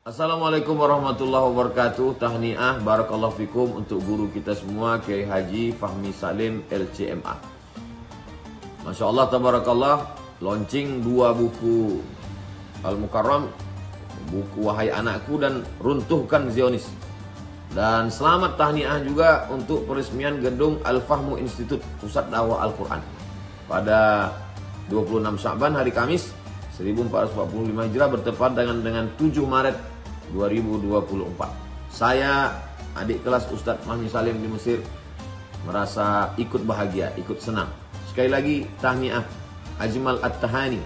Assalamualaikum warahmatullahi wabarakatuh. Tahniah barakallahu fikum untuk guru kita semua, Kiai Haji Fahmi Salim LCMA. Masya Allah tabarakallah, launching 2 buku Al-Mukarram, buku Wahai Anakku dan Runtuhkan Zionis. Dan selamat tahniah juga untuk peresmian gedung Al-Fahmu Institute Pusat Dakwah Al-Quran pada 26 Sya'ban hari Kamis 1445 Hijrah bertepatan dengan 7 Maret 2024. Saya adik kelas Ustadz Fahmi Salim di Mesir merasa ikut bahagia, ikut senang. Sekali lagi tahniah, ajmal at-tahani,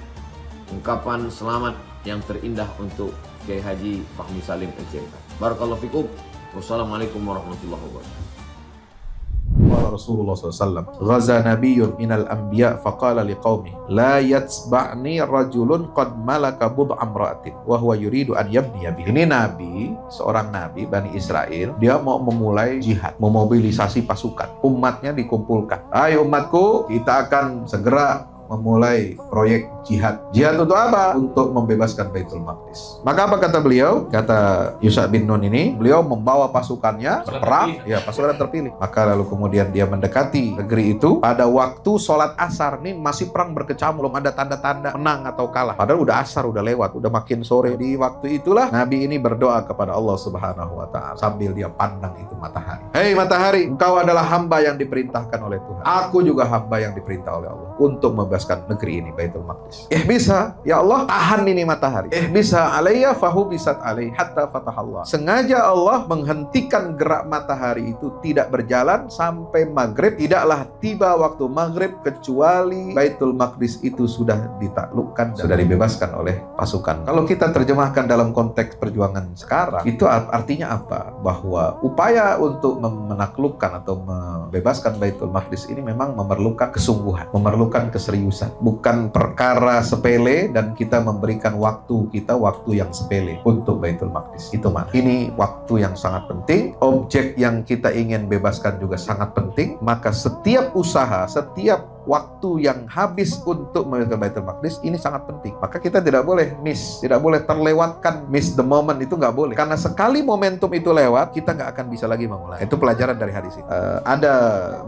ungkapan selamat yang terindah untuk Kiai Haji Fahmi Salim LCMA. Barakallahu fikum. Wassalamualaikum warahmatullahi wabarakatuh. Rasulullah SAW ghaza nabiyyun minal anbiya faqala liqaumi la yatsba'ni rajulun qad malaka bud'a imra'atin wa huwa yuridu an yabniya bihi. Ini nabi, seorang nabi Bani Israel, dia mau memulai jihad, memobilisasi pasukan, umatnya dikumpulkan. Ayo umatku, kita akan segera memulai proyek jihad. Jihad untuk apa? Untuk membebaskan Baitul Maqdis. Maka apa kata beliau? Kata Yusha bin Nun ini, beliau membawa pasukannya perang, ya pasukan terpilih. Maka lalu kemudian dia mendekati negeri itu. Pada waktu sholat asar nih masih perang berkecamuk, belum ada tanda-tanda menang atau kalah. Padahal udah asar, udah lewat, udah makin sore. Di waktu itulah Nabi ini berdoa kepada Allah Subhanahu wa Ta'ala sambil dia pandang itu matahari. Hei matahari, engkau adalah hamba yang diperintahkan oleh Tuhan. Aku juga hamba yang diperintah oleh Allah untuk membebaskan negeri ini, Baitul Maqdis. Bisa, ya Allah, tahan ini matahari. Bisa alayya fahu bisat alayhi hatta fatahallah. Sengaja Allah menghentikan gerak matahari itu tidak berjalan sampai maghrib. Tidaklah tiba waktu maghrib kecuali Baitul Maqdis itu sudah ditaklukkan, sudah dibebaskan oleh pasukan. Kalau kita terjemahkan dalam konteks perjuangan sekarang, itu artinya apa? Bahwa upaya untuk menaklukkan atau membebaskan Baitul Maqdis ini memang memerlukan kesungguhan, memerlukan keseriusan. Bukan perkara sepele dan kita memberikan waktu yang sepele untuk Baitul Maqdis. Itu mah. Ini waktu yang sangat penting. Objek yang kita ingin bebaskan juga sangat penting. Maka setiap usaha, setiap waktu yang habis untuk membebaskan Baitul Maqdis ini sangat penting. Maka kita tidak boleh miss, tidak boleh terlewatkan, miss the moment, itu nggak boleh. Karena sekali momentum itu lewat, kita nggak akan bisa lagi memulai. Itu pelajaran dari hadis ini. Ada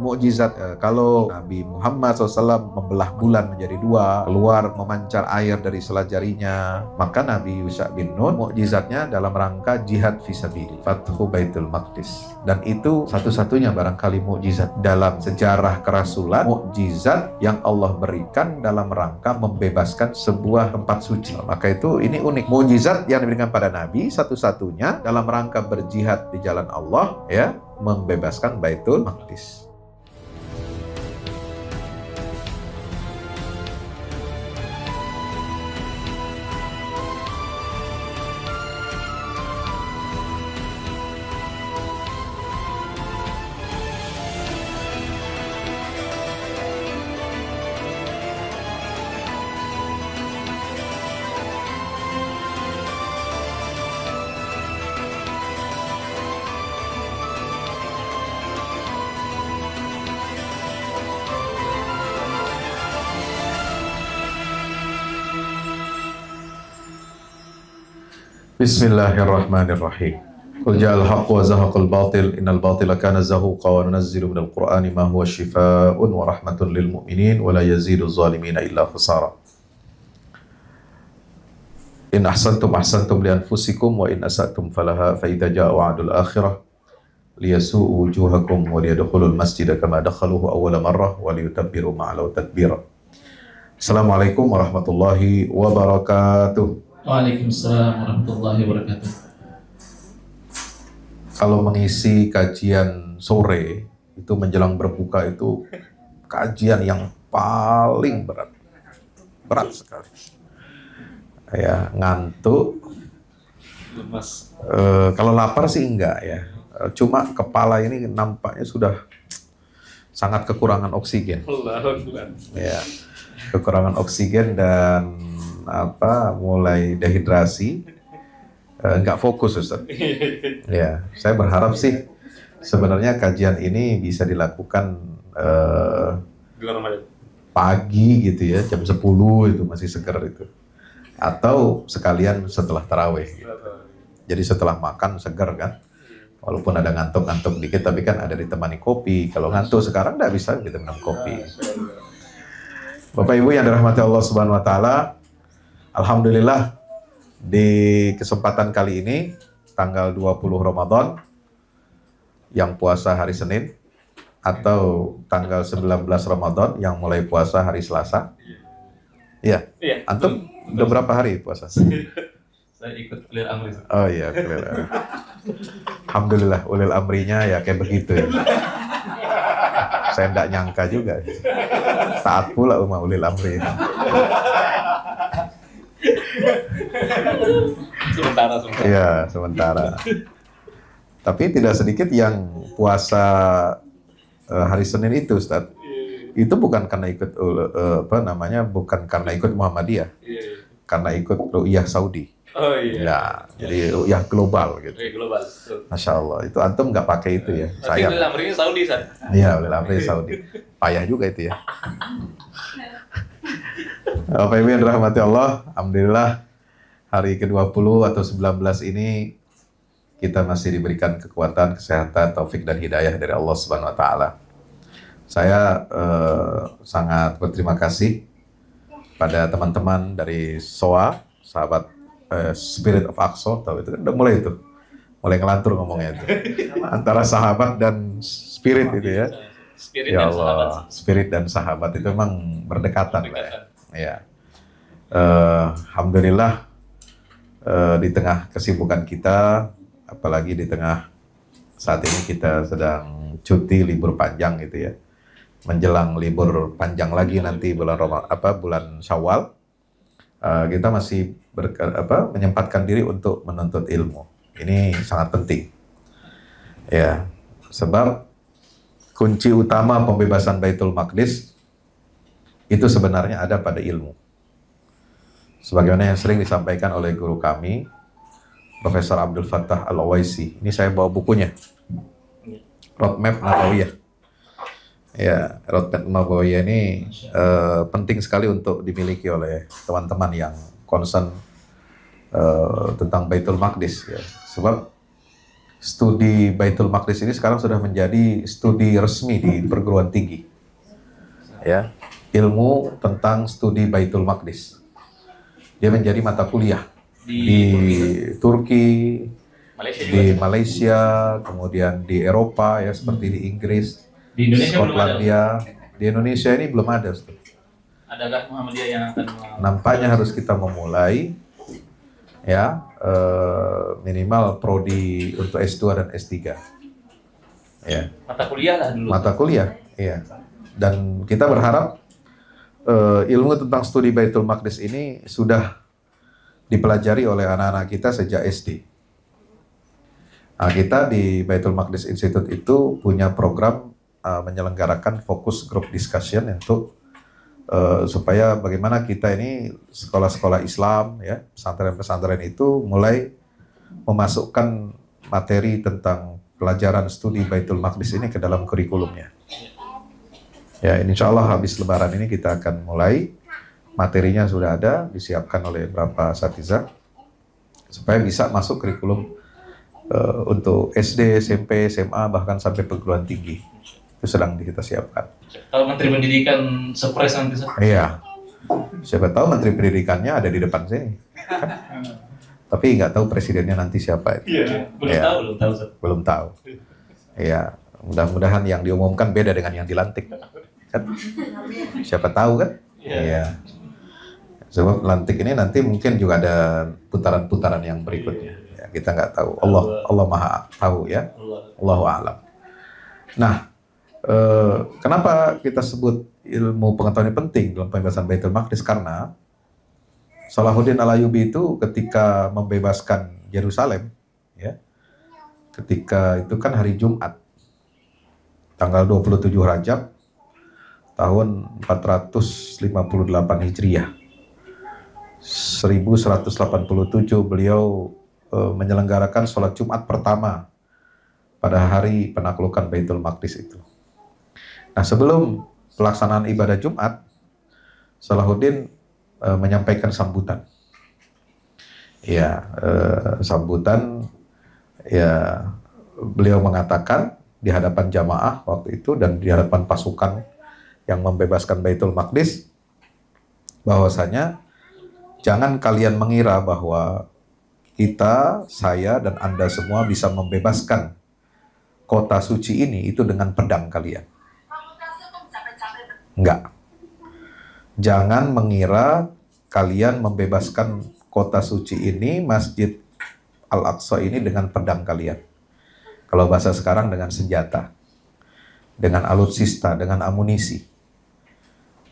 mukjizat kalau Nabi Muhammad SAW membelah bulan menjadi 2, keluar memancar air dari sela jarinya. Maka Nabi Yusha bin Nun, mukjizatnya dalam rangka jihad fisabilillah, Fathu Baitul Maqdis. Dan itu satu-satunya barangkali mukjizat dalam sejarah kerasulan, mukjizat yang Allah berikan dalam rangka membebaskan sebuah tempat suci. Maka itu ini unik, mukjizat yang diberikan pada Nabi satu-satunya dalam rangka berjihad di jalan Allah, ya, membebaskan Baitul Maqdis. Bismillahirrahmanirrahim. Qul ja'al haqqu wa zahaqal batil innal batila kana zahuqa wa nunazzilu minal qur'ani ma huwa shifaa'un wa rahmatun lil mu'minin wa la yazidu zalimina illa khasara. In ahsantum ahsantum li anfusikum wa in asatum falaha fa idza jaa wa'dul akhirah liyasu'u wujuhakum wa liyadkhulul masjida kama dakhaluhu awwala marrah wa liyutabbiru ma 'alaw tadbira. Assalamualaikum warahmatullahi wabarakatuh. Waalaikumsalam warahmatullahi wabarakatuh. Kalau mengisi kajian sore itu menjelang berbuka itu kajian yang paling berat sekali. Ya, ngantuk. Lemas. Kalau lapar sih enggak ya. Cuma kepala ini nampaknya sudah sangat kekurangan oksigen. Ya, kekurangan oksigen dan mulai dehidrasi, nggak fokus Ustaz. Ya, saya berharap sih sebenarnya kajian ini bisa dilakukan pagi gitu ya, jam 10 itu masih seger itu, atau sekalian setelah tarawih gitu. Jadi setelah makan seger kan. Walaupun ada ngantuk-ngantuk dikit, tapi kan ada ditemani kopi. Kalau ngantuk sekarang nggak bisa kita minum kopi. Bapak Ibu yang dirahmati Allah Subhanahu Wa Taala, alhamdulillah di kesempatan kali ini tanggal 20 Ramadan yang puasa hari Senin atau tanggal 19 Ramadan yang mulai puasa hari Selasa. Iya. Antum udah berapa hari puasa? Saya ikut clear amri. Oh iya, clear. Alhamdulillah ulil amrinya ya kayak begitu ya. Saya enggak nyangka juga. Taat pula umat ulil amri. Sementara. Iya, sementara. Tapi tidak sedikit yang puasa hari Senin itu, Ustaz. Itu bukan karena ikut bukan karena ikut Muhammadiyah. Karena ikut Ru'yah Saudi. Oh iya. Ya, jadi Ru'yah global gitu. Global. Masya Allah, itu antum nggak pakai itu ya. Tapi ulil amrinya Saudi, San. Iya, ulil amri Saudi. Payah juga itu ya. Bapak Ibu yang dirahmati Allah, alhamdulillah hari ke-20 atau 19 ini kita masih diberikan kekuatan, kesehatan, taufik dan hidayah dari Allah Subhanahu Wa Taala. Saya sangat berterima kasih pada teman-teman dari SOA, sahabat Spirit of Aqsa, tahu itu kan udah mulai ngelantur ngomongnya itu. Antara sahabat dan spirit itu ya. Spirit Ya dan Allah, sahabat. spirit dan sahabat itu memang berdekatan lah ya. Ya. Alhamdulillah di tengah kesibukan kita, apalagi di tengah saat ini kita sedang cuti libur panjang gitu ya. Menjelang libur panjang lagi nanti bulan bulan Syawal, kita masih menyempatkan diri untuk menuntut ilmu. Ini sangat penting. Ya, sebab kunci utama pembebasan Baitul Maqdis itu sebenarnya ada pada ilmu. Sebagaimana yang sering disampaikan oleh guru kami, Profesor Abdul Fattah Al-Awaisi. Ini saya bawa bukunya. Roadmap Nabawiyah. Ya, Roadmap Nabawiyah ini penting sekali untuk dimiliki oleh teman-teman yang concern tentang Baitul Maqdis ya. Sebab studi Baitul Maqdis ini sekarang sudah menjadi studi resmi di perguruan tinggi. Ya, ilmu tentang studi Baitul Maqdis. Dia menjadi mata kuliah di Turki, di Malaysia, kemudian di Eropa ya seperti di Inggris, Di Indonesia Skotlandia. Di Indonesia ini belum ada. Adakah Muhammadiyah yang akan Nampaknya harus kita memulai ya minimal prodi untuk S2 dan S3. Ya. mata kuliah lah dulu? Mata kuliah, iya. Dan kita berharap ilmu tentang studi Baitul Maqdis ini sudah dipelajari oleh anak-anak kita sejak SD. Nah, kita di Baitul Maqdis Institute itu punya program menyelenggarakan fokus group discussion untuk supaya bagaimana kita ini sekolah-sekolah Islam ya, pesantren-pesantren itu mulai memasukkan materi tentang pelajaran studi Baitul Maqdis ini ke dalam kurikulumnya. Ya, insya Allah habis Lebaran ini kita akan mulai, materinya sudah ada, disiapkan oleh beberapa asatidzah supaya bisa masuk kurikulum untuk SD, SMP, SMA bahkan sampai perguruan tinggi. Itu sedang kita siapkan. Kalau Menteri Pendidikan surprise nanti, Sir. Iya, siapa tahu Menteri Pendidikannya ada di depan sini. Tapi nggak tahu presidennya nanti siapa itu. Iya, belum Ya. tahu, Sir. Belum tahu. Iya, mudah-mudahan yang diumumkan beda dengan yang dilantik. Kan? Siapa tahu kan? Iya. Sebab lantik ini nanti mungkin juga ada putaran-putaran yang berikutnya. Ya, kita nggak tahu. Allah Maha tahu ya. Allahu a'lam. Nah, kenapa kita sebut ilmu pengetahuan ini penting dalam pembebasan Baitul Maqdis? Karena Salahuddin Al-Ayyubi itu ketika membebaskan Yerusalem, ya, ketika itu kan hari Jumat, tanggal 27 Rajab, tahun 458 Hijriah. 1187 beliau menyelenggarakan sholat Jumat pertama pada hari penaklukan Baitul Maqdis itu. Nah, sebelum pelaksanaan ibadah Jumat, Salahuddin menyampaikan sambutan. Ya, sambutan ya beliau mengatakan di hadapan jamaah waktu itu dan di hadapan pasukan yang membebaskan Baitul Maqdis bahwasanya jangan kalian mengira bahwa kita, saya dan Anda semua bisa membebaskan kota suci ini itu dengan pedang kalian. Enggak. Jangan mengira kalian membebaskan kota suci ini, Masjid Al-Aqsa ini dengan pedang kalian. Kalau bahasa sekarang dengan senjata, dengan alutsista, dengan amunisi.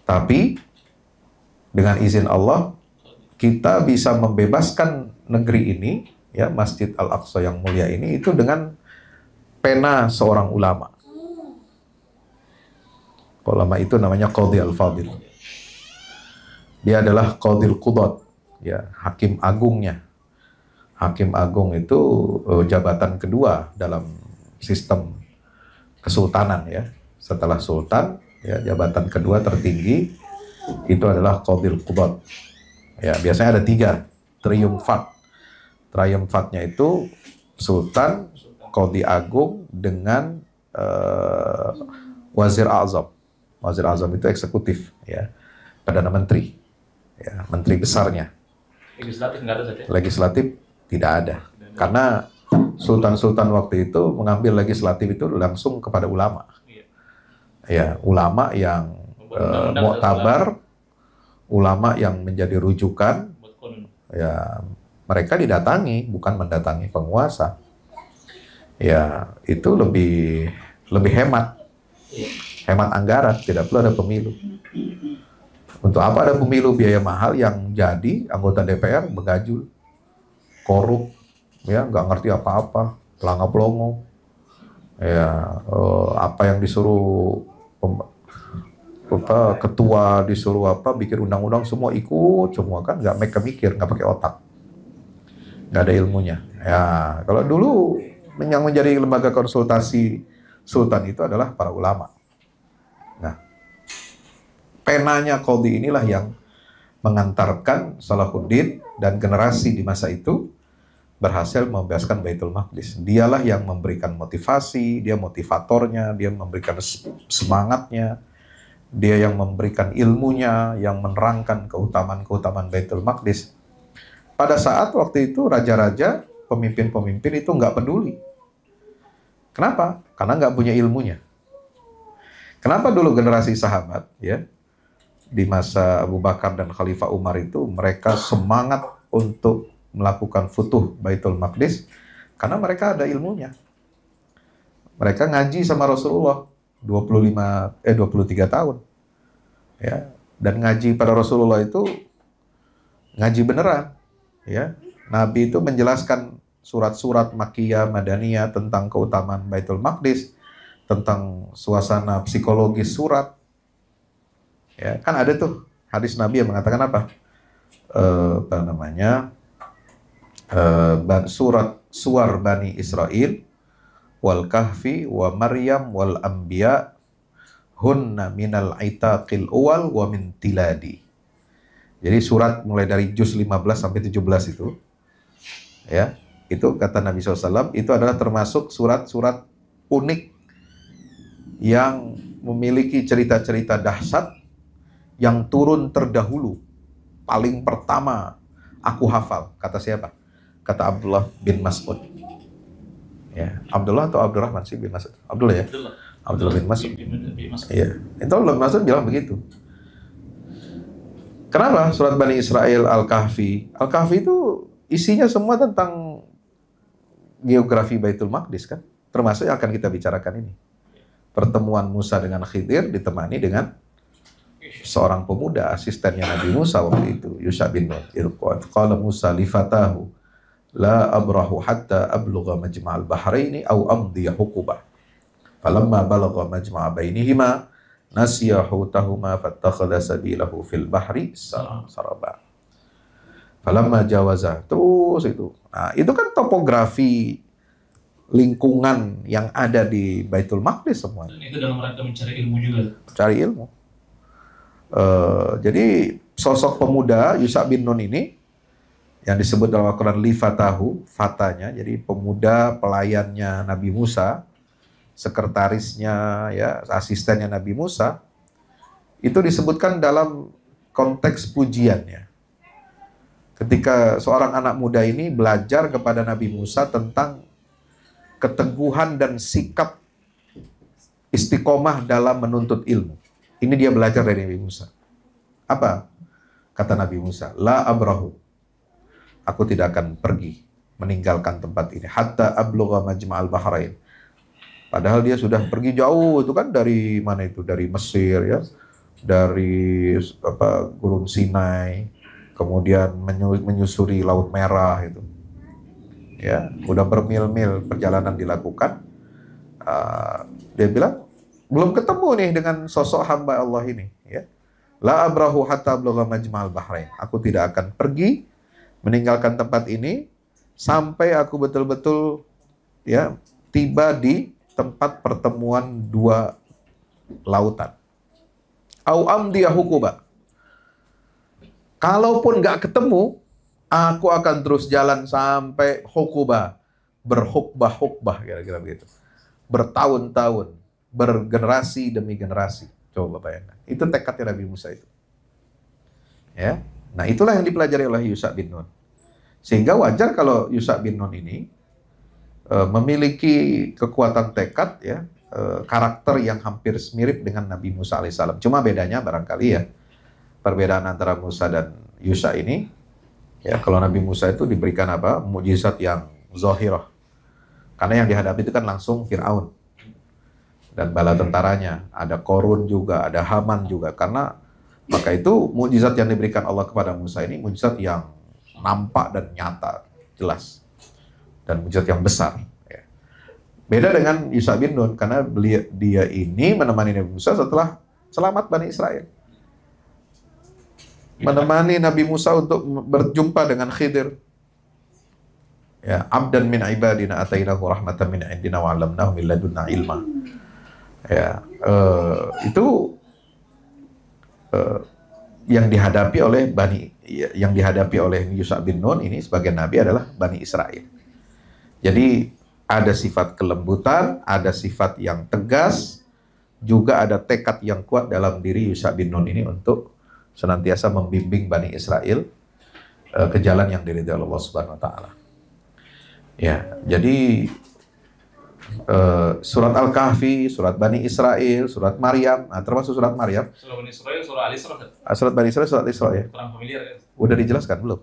Tapi dengan izin Allah, kita bisa membebaskan negeri ini, ya Masjid Al-Aqsa yang mulia ini, itu dengan pena seorang ulama. Ulama itu namanya Qadhi Al-Fadil. Dia adalah Qadhil Qudat, ya hakim agungnya. Hakim agung itu jabatan kedua dalam sistem kesultanan, ya. Setelah sultan, ya jabatan kedua tertinggi itu adalah Qadhil Qudat. Ya, biasanya ada 3 triumfat. Triumfatnya itu sultan, qadhi agung dengan wazir azam. Wazir azam itu eksekutif, ya. Perdana menteri. Ya, menteri besarnya. Legislatif nggak ada saja. Legislatif tidak ada. Karena sultan-sultan waktu itu mengambil legislatif itu langsung kepada ulama. Ya, ulama yang muktabar, ulama yang menjadi rujukan. Ya, mereka didatangi, bukan mendatangi penguasa. Ya, itu lebih hemat. Hemat anggaran, tidak perlu ada pemilu. Untuk apa ada pemilu, biaya mahal, yang jadi anggota DPR begajul, korup, ya nggak ngerti apa-apa, pelangap-pelongo, ya apa yang disuruh ketua disuruh apa bikin undang-undang semua ikut semua, kan nggak mereka mikir, nggak pakai otak, nggak ada ilmunya. Ya kalau dulu yang menjadi lembaga konsultasi sultan itu adalah para ulama. Nah, penanya Qadhi inilah yang mengantarkan Salahuddin dan generasi di masa itu berhasil membebaskan Baitul Maqdis. Dialah yang memberikan motivasi, dia motivatornya, dia memberikan semangatnya, dia yang memberikan ilmunya, yang menerangkan keutamaan-keutamaan Baitul Maqdis. Pada saat waktu itu raja-raja, pemimpin-pemimpin itu nggak peduli. Kenapa? Karena nggak punya ilmunya. Kenapa dulu generasi sahabat, ya, di masa Abu Bakar dan Khalifah Umar itu mereka semangat untuk melakukan futuh Baitul Maqdis karena mereka ada ilmunya. Mereka ngaji sama Rasulullah 23 tahun. Ya, dan ngaji pada Rasulullah itu ngaji beneran, ya. Nabi itu menjelaskan surat-surat Makkiyah, Madaniyah tentang keutamaan Baitul Maqdis, tentang suasana psikologis surat. Ya, kan ada tuh hadis Nabi yang mengatakan apa? Suar Bani Israel wal Kahfi wa Maryam wal Anbiya hunna minal itaqil uwal wa min tiladi. Jadi surat mulai dari juz 15 sampai 17 itu, ya, itu kata Nabi SAW itu adalah termasuk surat-surat unik yang memiliki cerita-cerita dahsyat yang turun terdahulu. Paling pertama aku hafal. Kata siapa? Kata Abdullah bin Mas'ud. Ya, Abdullah atau Abdurrahman sih bin Mas'ud? Abdullah ya? Abdullah bin Mas'ud. Iya. Itu Abdullah bin Mas'ud bilang begitu. Kenapa? Surat Bani Israel, Al-Kahfi. Al-Kahfi itu isinya semua tentang geografi Baitul Maqdis, kan? Termasuk yang akan kita bicarakan ini. Pertemuan Musa dengan Khidir ditemani dengan seorang pemuda, asistennya Nabi Musa waktu itu, Yusha bin Nun. Qala Musa li fatahu la abrahu hatta ablugha majma'al bahraini aw amdiya huquba. Falamma balagha majma'a bainihima nasiya hutahuma fattakhadha sabilahu fil bahri saraba. Falamma jawaza, terus itu. Nah, itu kan topografi lingkungan yang ada di Baitul Maqdis semua. Dan itu dalam rangka mencari ilmu juga. Cari ilmu. Jadi sosok pemuda Yusha bin Nun ini yang disebut dalam Al-Quran li fatahu, fatanya, jadi pemuda pelayannya Nabi Musa, sekretarisnya, ya, asistennya Nabi Musa, itu disebutkan dalam konteks pujiannya. Ketika seorang anak muda ini belajar kepada Nabi Musa tentang keteguhan dan sikap istiqomah dalam menuntut ilmu. Ini dia belajar dari Nabi Musa. Apa? Kata Nabi Musa, la abrahu. Aku tidak akan pergi meninggalkan tempat ini hatta ablugha majma'al bahrain. Padahal dia sudah pergi jauh, itu kan dari mana itu? Dari Mesir, ya. Dari Gurun Sinai, kemudian menyusuri Laut Merah itu. Ya, udah bermil-mil perjalanan dilakukan. Dia bilang belum ketemu nih dengan sosok hamba Allah ini, ya. La abrahu hatta ablugha majma'al bahrain. Aku tidak akan pergi meninggalkan tempat ini sampai aku betul-betul, ya, tiba di tempat pertemuan dua lautan. Au amdiya hukuba. Kalaupun nggak ketemu, aku akan terus jalan sampai hukuba, berhukbah-hukbah, kira-kira begitu. Bertahun-tahun, bergenerasi demi generasi. Coba bayangkan. Itu tekadnya Nabi Musa itu. Ya. Nah, itulah yang dipelajari oleh Yusha bin Nun. Sehingga wajar kalau Yusha bin Nun ini memiliki kekuatan tekad, ya, karakter yang hampir mirip dengan Nabi Musa alaihissalam. Cuma bedanya barangkali, ya, perbedaan antara Musa dan Yusha ini, ya, kalau Nabi Musa itu diberikan apa? Mukjizat yang zahirah. Karena yang dihadapi itu kan langsung Fir'aun dan bala tentaranya, ada Korun juga, ada Haman juga. Karena maka itu mukjizat yang diberikan Allah kepada Musa ini mukjizat yang nampak dan nyata, jelas, dan mukjizat yang besar. Ya. Beda dengan Yusha bin Nun, karena dia ini menemani Nabi Musa setelah selamat Bani Israel. Menemani Nabi Musa untuk berjumpa dengan Khidir. Ya, abdan min ibadina atainahu rahmatan min indina wa 'allamnahu min ladunna ilma. Ya, itu yang dihadapi oleh Yusha bin Nun ini sebagai nabi adalah Bani Israel. Jadi ada sifat kelembutan, ada sifat yang tegas, juga ada tekad yang kuat dalam diri Yusha bin Nun ini untuk senantiasa membimbing Bani Israel ke jalan yang diridhai Allah Subhanahu wa taala. Ya, jadi surat Al-Kahfi, surat Bani Israel, surat Maryam, nah, termasuk surat Maryam. Surah Bani Israel, surah Al-Isra. Surat Bani Israel, surat Isra, ya. Kurang familiar, ya. Udah dijelaskan belum?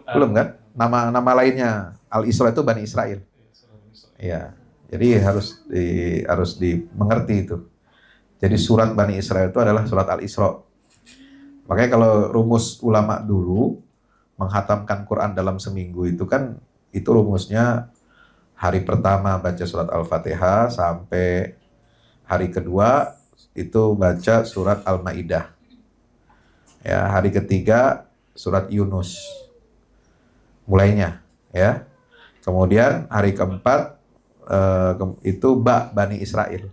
Belum kan? Nama lainnya Al-Isra itu Bani Israel. Ya, jadi harus dimengerti itu. Jadi surat Bani Israel itu adalah surat Al-Isra. Makanya kalau rumus ulama dulu menghatamkan Quran dalam seminggu itu kan, itu rumusnya hari pertama baca surat Al-Fatihah sampai hari kedua itu baca surat Al-Maidah. Ya, hari ketiga surat Yunus. Mulainya, ya. Kemudian hari keempat itu Bani Israel.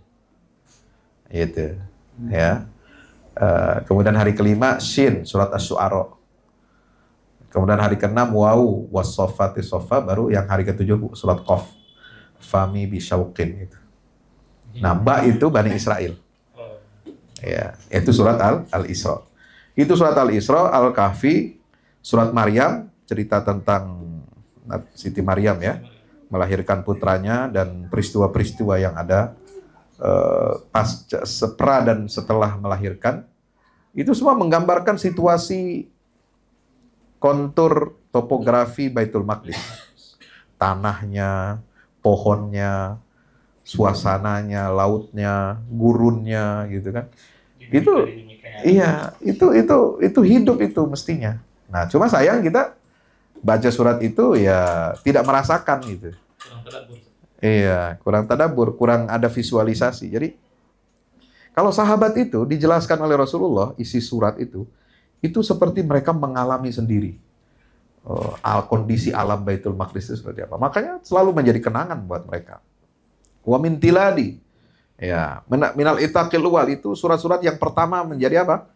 Gitu. Ya. Kemudian hari kelima Shin, surat Asy-Syu'ara. Kemudian hari ke-6 Waw, was-Saffati Saffa, baru yang hari ke-7 surat Qaf. Fami bisyauqin itu. Nah, itu Bani Israel. Ya, itu surat Al-Isra. Itu surat Al-Isra, Al-Kahfi, surat Maryam, cerita tentang Siti Maryam, ya, melahirkan putranya dan peristiwa-peristiwa yang ada pra dan setelah melahirkan. Itu semua menggambarkan situasi kontur topografi Baitul Maqdis. Tanahnya, pohonnya, suasananya, lautnya, gurunnya, gitu kan. Itu iya, itu hidup itu mestinya. Nah, cuma sayang kita baca surat itu ya tidak merasakan gitu. Kurang tadabbur. Iya, kurang tadabbur, kurang ada visualisasi. Jadi kalau sahabat itu dijelaskan oleh Rasulullah isi surat itu seperti mereka mengalami sendiri kondisi alam Baitul Maqdis itu seperti apa. Makanya selalu menjadi kenangan buat mereka. Wa min tiladi, ya, minal itaqil wal, itu surat-surat yang pertama menjadi apa?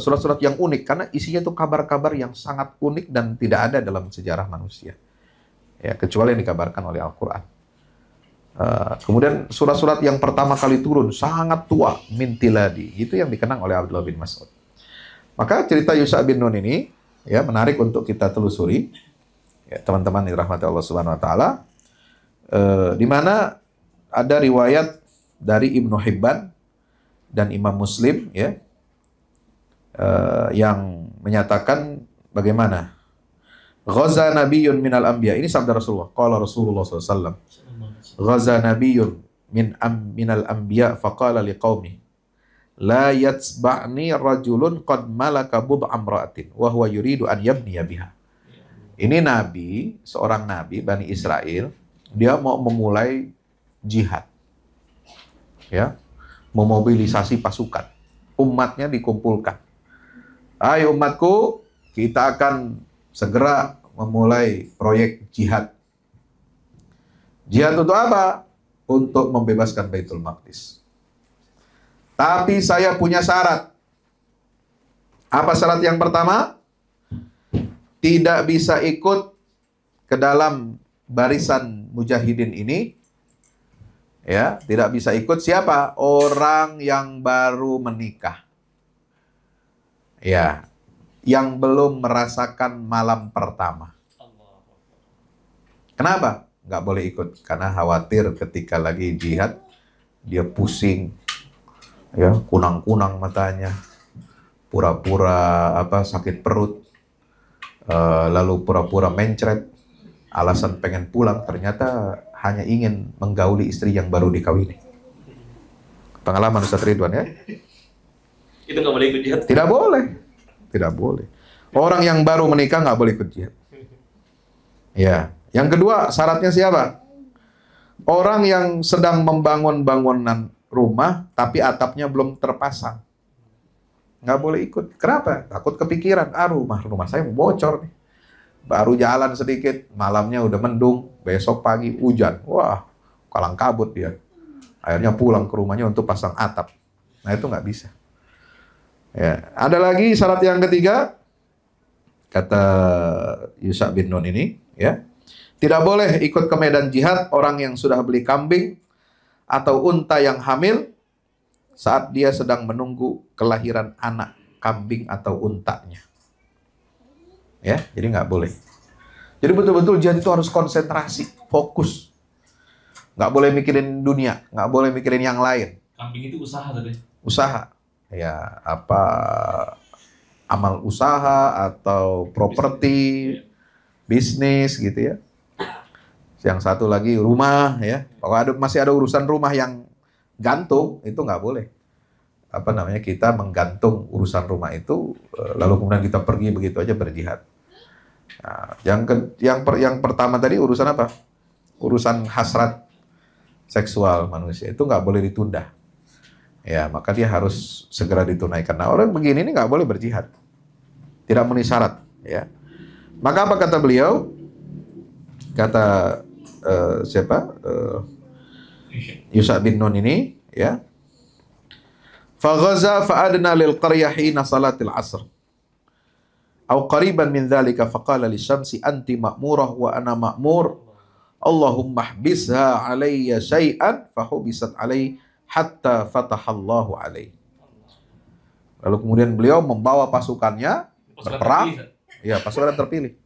surat-surat yang unik karena isinya tuh kabar-kabar yang sangat unik dan tidak ada dalam sejarah manusia. Ya, kecuali yang dikabarkan oleh Al-Quran. Kemudian surat-surat yang pertama kali turun sangat tua, min tiladi, itu yang dikenang oleh Abdullah bin Mas'ud. Maka cerita Yusha bin Nun ini ya menarik untuk kita telusuri, ya, teman-teman yang dirahmati Allah Subhanahu Wa Taala, di mana ada riwayat dari Ibnu Hibban dan Imam Muslim, ya, yang menyatakan bagaimana ghaza nabiyyun minal anbiya. Ini sabda Rasulullah. Qala Rasulullah SAW. Ghaza nabiyyun minal anbiya faqala liqaumi la yatsba'ni rajulun qad malaka bud'a amra'atin wa huwa yuridu an yabniya biha. Ini nabi, seorang nabi Bani Israel, dia mau memulai jihad. Ya, memobilisasi pasukan. Umatnya dikumpulkan. Ayo umatku, kita akan segera memulai proyek jihad. Jihad untuk apa? Untuk membebaskan Baitul Maqdis. Tapi saya punya syarat. Apa syarat yang pertama? Tidak bisa ikut ke dalam barisan mujahidin ini. Ya, tidak bisa ikut siapa? Orang yang baru menikah. Ya, yang belum merasakan malam pertama. Kenapa? Nggak boleh ikut. Karena khawatir ketika lagi jihad, dia pusing, ya, kunang-kunang matanya, pura-pura sakit perut, lalu pura-pura mencret, alasan pengen pulang, ternyata hanya ingin menggauli istri yang baru dikawini. Pengalaman Ustaz Ridwan, ya? Itu nggak boleh ikut jihad. Tidak boleh. Tidak boleh. Orang yang baru menikah nggak boleh ikut jihad. Ya. Yang kedua, syaratnya siapa? Orang yang sedang membangun bangunan rumah, tapi atapnya belum terpasang. Nggak boleh ikut. Kenapa? Takut kepikiran. Rumah saya mau bocor nih. Baru jalan sedikit, malamnya udah mendung, besok pagi hujan. Wah, kalang kabut dia. Akhirnya pulang ke rumahnya untuk pasang atap. Nah, itu nggak bisa. Ya, ada lagi syarat yang ketiga, kata Yusha bin Nun ini, ya, tidak boleh ikut ke medan jihad orang yang sudah beli kambing atau unta yang hamil saat dia sedang menunggu kelahiran anak kambing atau untanya. Ya, jadi nggak boleh. Jadi betul-betul jihad itu harus konsentrasi, fokus. Nggak boleh mikirin dunia, nggak boleh mikirin yang lain. Kambing itu usaha tadi. Usaha. Ya, apa amal usaha atau properti, bisnis gitu ya. Yang satu lagi rumah ya. Kalau masih ada urusan rumah yang gantung, itu nggak boleh. Kita menggantung urusan rumah itu, lalu kemudian kita pergi begitu aja berjihad. Nah, yang pertama tadi urusan apa? Urusan hasrat seksual manusia itu nggak boleh ditunda. Ya, maka dia harus segera ditunaikan. Nah, orang begini ini nggak boleh berjihad. Tidak memenuhi syarat. Ya. Maka apa kata beliau? Kata Yusha bin Nun ini, ya. Faghaza fa'adna lil qaryah hina salatil asr. Au qariban min dzalika faqala lisyamsi anti ma'murah wa ana ma'mur. Allahumma hbisha alayya syai'an fahubisat alayhi hatta fatahallahu alaih. Lalu kemudian beliau membawa pasukannya berperang. Ya, pasukan terpilih.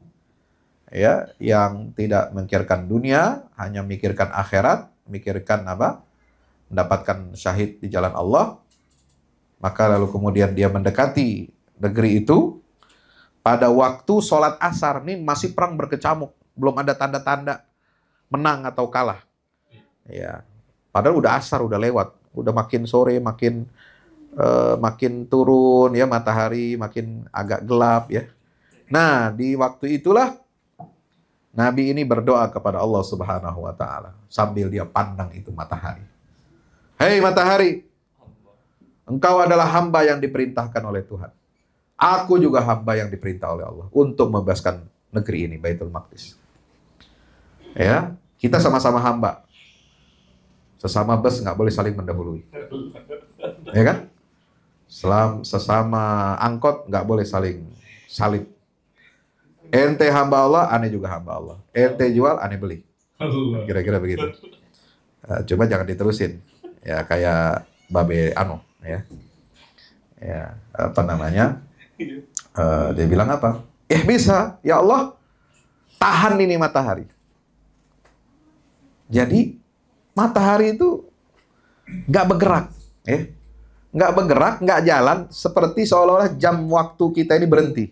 Ya, yang tidak memikirkan dunia, hanya memikirkan akhirat, memikirkan apa? Mendapatkan syahid di jalan Allah. Maka lalu kemudian dia mendekati negeri itu pada waktu sholat asar. Nih masih perang berkecamuk, belum ada tanda-tanda menang atau kalah. Ya. Padahal udah asar, udah lewat, udah makin sore, makin turun ya matahari, makin agak gelap ya. Nah, di waktu itulah Nabi ini berdoa kepada Allah Subhanahu wa taala sambil dia pandang itu matahari. Hei matahari, engkau adalah hamba yang diperintahkan oleh Tuhan. Aku juga hamba yang diperintah oleh Allah untuk membebaskan negeri ini, Baitul Maqdis. Ya, kita sama-sama hamba. Sesama bus nggak boleh saling mendahului. Ya kan? Sesama angkot nggak boleh saling salib. Ente hamba Allah, aneh juga hamba Allah. Ente jual, aneh beli. Kira-kira begitu. Coba jangan diterusin. Ya kayak Babe Ano, ya. Ya, apa namanya? Dia bilang apa? Bisa, ya Allah, tahan ini matahari. Jadi matahari itu nggak bergerak, ya. Nggak bergerak, nggak jalan, seperti seolah-olah jam waktu kita ini berhenti.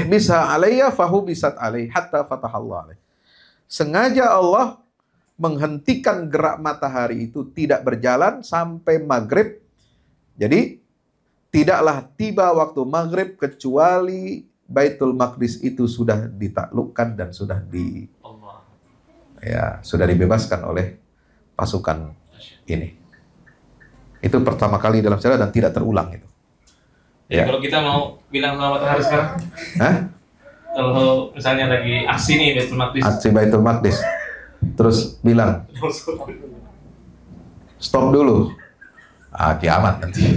Bisa alayya fahu bisat alaih hatta fatahallah alaih. Sengaja Allah menghentikan gerak matahari itu tidak berjalan sampai maghrib. Jadi tidaklah tiba waktu maghrib kecuali Baitul Maqdis itu sudah ditaklukkan dan sudah sudah dibebaskan oleh pasukan ini. Itu pertama kali dalam sejarah dan tidak terulang itu. Ya. Kalau kita mau bilang selamat hari sekarang, kalau misalnya lagi aksi nih Baitul Maqdis, aksi Baitul Maqdis, terus bilang stop dulu, kiamat nanti.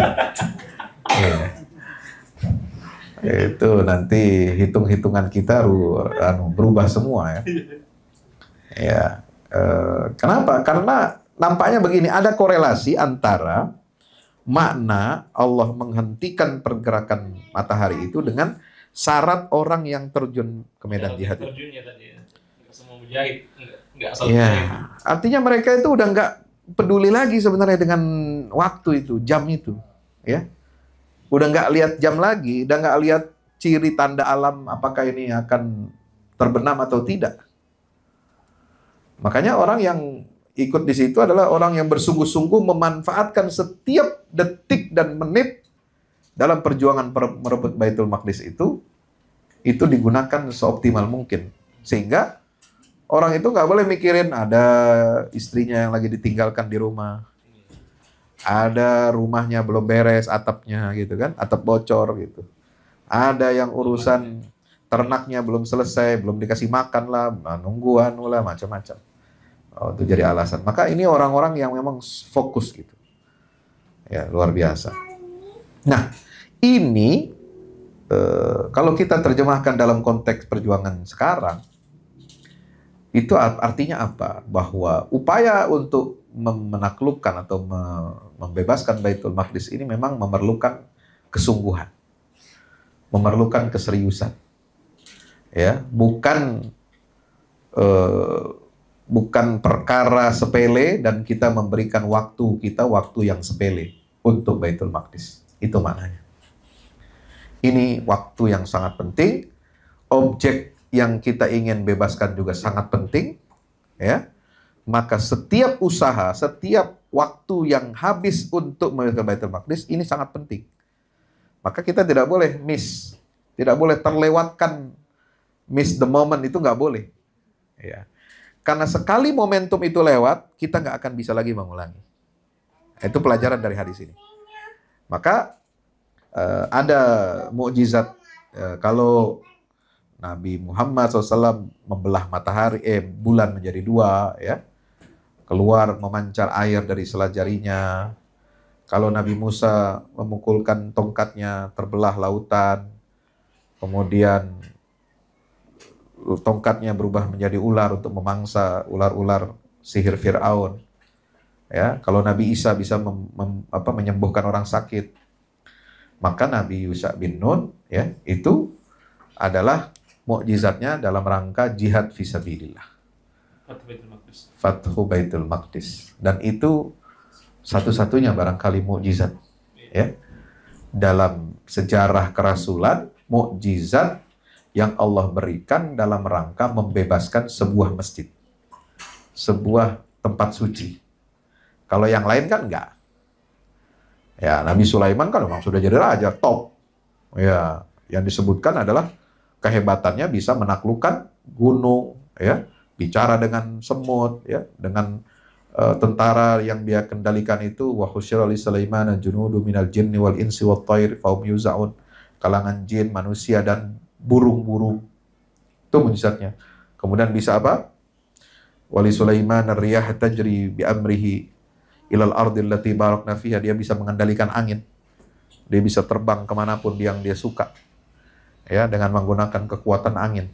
Itu nanti hitung-hitungan kita berubah semua ya. Kenapa? Karena nampaknya begini, ada korelasi antara makna Allah menghentikan pergerakan matahari itu dengan syarat orang yang terjun ke medan jihad. Terjunnya tadi ya. Nggak semua mujahid, nggak asal artinya mereka itu udah nggak peduli lagi sebenarnya dengan waktu itu, jam itu, ya. Udah nggak lihat jam lagi, udah nggak lihat ciri tanda alam apakah ini akan terbenam atau tidak. Makanya orang yang ikut di situ adalah orang yang bersungguh-sungguh memanfaatkan setiap detik dan menit dalam perjuangan merebut Baitul Maqdis itu digunakan seoptimal mungkin. Sehingga orang itu nggak boleh mikirin ada istrinya yang lagi ditinggalkan di rumah, ada rumahnya belum beres atapnya gitu kan, atap bocor gitu, ada yang urusan ternaknya belum selesai, belum dikasih makan lah, nungguan lah, macam-macam. Itu jadi alasan. Maka ini orang-orang yang memang fokus gitu. Ya, luar biasa. Nah, ini kalau kita terjemahkan dalam konteks perjuangan sekarang, itu artinya apa? Bahwa upaya untuk menaklukkan atau membebaskan Baitul Maqdis ini memang memerlukan kesungguhan, memerlukan keseriusan. Ya, bukan perkara sepele dan kita memberikan waktu yang sepele untuk Baitul Maqdis. Itu maknanya. Ini waktu yang sangat penting. Objek yang kita ingin bebaskan juga sangat penting. Ya. Maka setiap usaha, setiap waktu yang habis untuk membebaskan Baitul Maqdis ini sangat penting. Maka kita tidak boleh miss. Tidak boleh terlewatkan, miss the moment, itu nggak boleh. Ya. Karena sekali momentum itu lewat, kita nggak akan bisa lagi mengulangi. Itu pelajaran dari hadis ini. Maka ada mukjizat kalau Nabi Muhammad SAW membelah bulan menjadi dua, ya, keluar memancar air dari sela jarinya. Kalau Nabi Musa memukulkan tongkatnya, terbelah lautan. Kemudian tongkatnya berubah menjadi ular untuk memangsa ular-ular sihir Fir'aun. Ya, kalau Nabi Isa bisa menyembuhkan orang sakit, maka Nabi Yusha bin Nun, ya, itu adalah mukjizatnya dalam rangka jihad fisabilillah. Fathu Baitul Maqdis. Dan itu satu-satunya barangkali mukjizat, ya, dalam sejarah kerasulan, mukjizat yang Allah berikan dalam rangka membebaskan sebuah masjid, sebuah tempat suci. Kalau yang lain kan enggak. Ya, Nabi Sulaiman kan memang sudah jadi raja, top. Ya, yang disebutkan adalah kehebatannya bisa menaklukkan gunung, ya, bicara dengan semut, ya, dengan tentara yang dia kendalikan itu. Wa husyira li Sulaiman junudu minal jinni wal insi wat thair fahum yuzaun. Kalangan jin, manusia dan burung-burung. Itu mujizatnya. Kemudian bisa apa? Wali Sulaiman ar-riyah tajri bi amrihi ilal ardil lati barakna fiha. Dia bisa mengendalikan angin. Dia bisa terbang kemanapun yang dia suka, ya, dengan menggunakan kekuatan angin.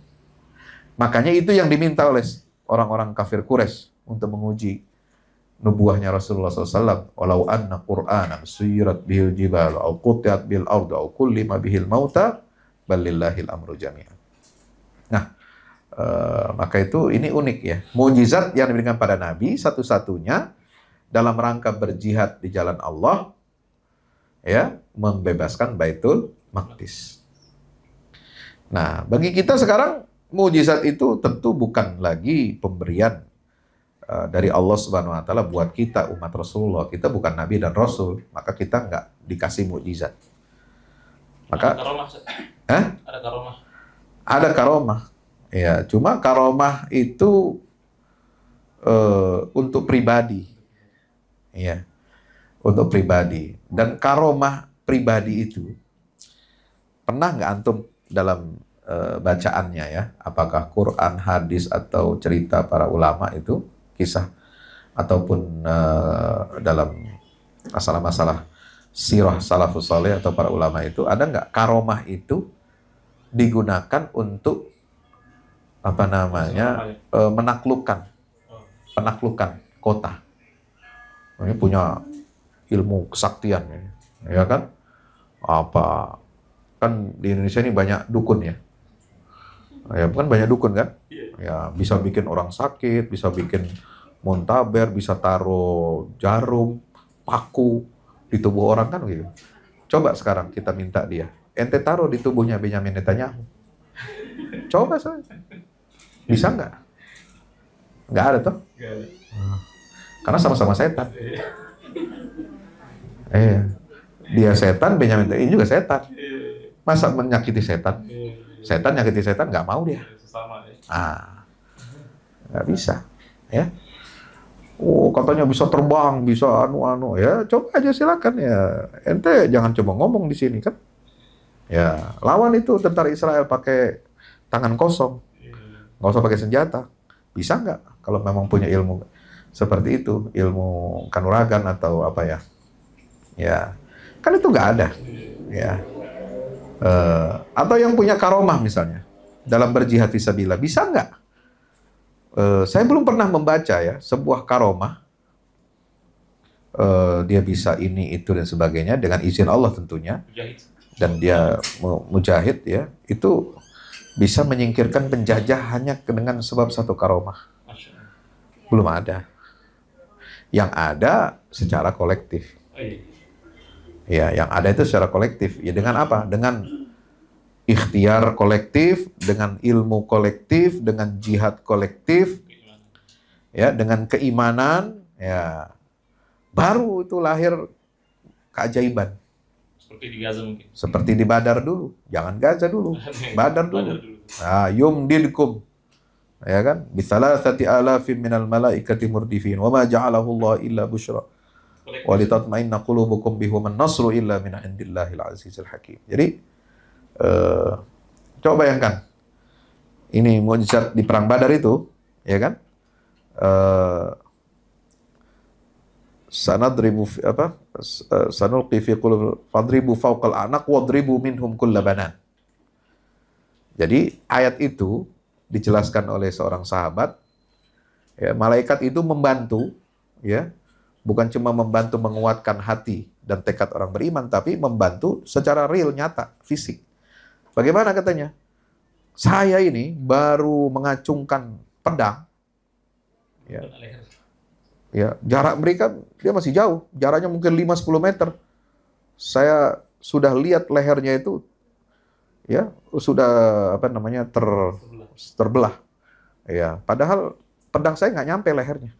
Makanya itu yang diminta oleh orang-orang kafir Quraisy untuk menguji nubuahnya Rasulullah SAW. Walau anna Qur'anan suyirat bihil jibal, au qutiat bil ardu, au kullima bihil mauta, balillahil amru jami'an. Nah, maka itu ini unik ya. Mukjizat yang diberikan pada Nabi satu-satunya dalam rangka berjihad di jalan Allah, ya, membebaskan Baitul Maqdis. Nah, bagi kita sekarang mukjizat itu tentu bukan lagi pemberian dari Allah Subhanahu wa taala buat kita umat Rasulullah. Kita bukan nabi dan rasul, maka kita nggak dikasih mukjizat. Maka ada karomah. Ada karomah. Ada karomah. Ya, cuma karomah itu untuk pribadi. Ya. Untuk pribadi. Dan karomah pribadi itu pernah nggak antum dalam bacaannya ya, apakah Quran, hadis atau cerita para ulama itu, kisah ataupun dalam masalah-masalah sirah salafus saleh atau para ulama itu, ada nggak karomah itu digunakan untuk apa namanya penaklukan kota. Ini punya ilmu kesaktian, ya kan? Apa kan di Indonesia ini banyak dukun ya? Ya bukan banyak dukun kan? Ya bisa bikin orang sakit, bisa bikin muntaber, bisa taruh jarum, paku di tubuh orang kan gitu. Coba sekarang kita minta dia, ente taruh di tubuhnya Benyamin Netanyahu. Coba saja. Bisa nggak? Nggak ada toh? Nggak ada. Karena sama-sama setan. Dia setan, Benyamin Netanyahu juga setan. Masa menyakiti setan? Setan nyakiti setan, nggak mau dia. Nggak bisa. Ya. Oh, katanya bisa terbang, bisa anu-anu. Ya, coba aja silakan ya. Ente jangan coba ngomong di sini kan. Ya, lawan itu tentara Israel pakai tangan kosong. Nggak usah pakai senjata. Bisa nggak kalau memang punya ilmu seperti itu, ilmu kanuragan atau apa ya? Ya, kan itu nggak ada. Ya, atau yang punya karomah misalnya dalam berjihad fisabilillah, bisa nggak? Saya belum pernah membaca ya sebuah karomah. Dia bisa ini itu dan sebagainya dengan izin Allah tentunya. Dan dia mujahid ya, itu bisa menyingkirkan penjajah hanya dengan sebab satu karomah. Belum ada. Yang ada secara kolektif. Ya, yang ada itu secara kolektif. Ya dengan apa? Dengan ikhtiar kolektif, dengan ilmu kolektif, dengan jihad kolektif, ya, dengan keimanan, ya. Baru itu lahir keajaiban. Seperti di Gaza mungkin. Seperti di Badar dulu. Jangan Gaza dulu. Badar dulu. Nah, yumdilkum. Ya kan? Bisalasati alafin minal malaikati murdifin. Wa ma ja'alahu Allah illa busyra. Wa litatma'inna qulubukum bihi man nasru illa min indillahil azizil hakim. Jadi coba bayangkan. Ini mukjizat di perang Badar itu, ya kan? Sanadribu apa? Sanulqi fi qulub fadribu fawqal a'naq wadribu minhum kullabanan. Jadi ayat itu dijelaskan oleh seorang sahabat, ya, malaikat itu membantu, ya, bukan cuma membantu menguatkan hati dan tekad orang beriman, tapi membantu secara real, nyata, fisik. Bagaimana katanya? Saya ini baru mengacungkan pedang, ya, jarak mereka dia masih jauh, jaraknya mungkin 5-10 meter. Saya sudah lihat lehernya itu, ya, sudah apa namanya terbelah, ya. Padahal pedang saya nggak nyampe lehernya,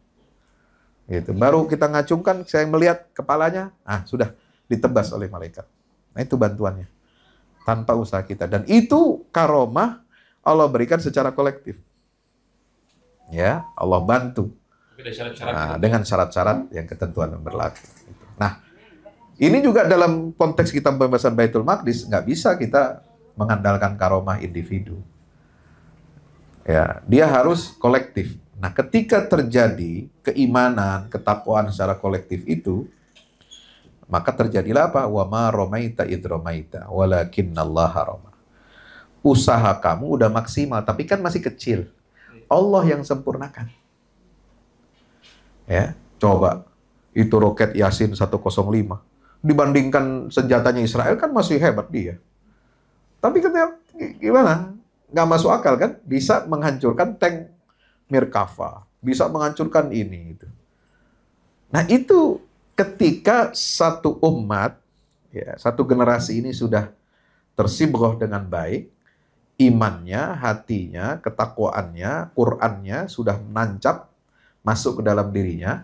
gitu. Baru kita ngacungkan, saya melihat kepalanya, sudah ditebas oleh malaikat. Nah itu bantuannya, tanpa usaha kita. Dan itu karomah Allah berikan secara kolektif, ya. Allah bantu. Dengan syarat-syarat yang ketentuan yang berlaku. Nah, ini juga dalam konteks kita pembebasan Baitul Maqdis, nggak bisa kita mengandalkan karomah individu. Ya, dia harus kolektif. Nah, ketika terjadi keimanan, ketakwaan secara kolektif itu, Maka terjadilah apa? Wa ma ramaita id ramaita walakinnallaha rama. Usaha kamu udah maksimal, tapi kan masih kecil. Allah yang sempurnakan. Ya, coba itu roket Yasin 105 dibandingkan senjatanya Israel kan masih hebat dia. Tapi katanya gimana? Nggak masuk akal kan? Bisa menghancurkan tank Mirkava, bisa menghancurkan ini itu. Nah itu ketika satu umat, ya, satu generasi ini sudah tersibghoh dengan baik, imannya, hatinya, ketakwaannya, Qur'annya sudah menancap masuk ke dalam dirinya,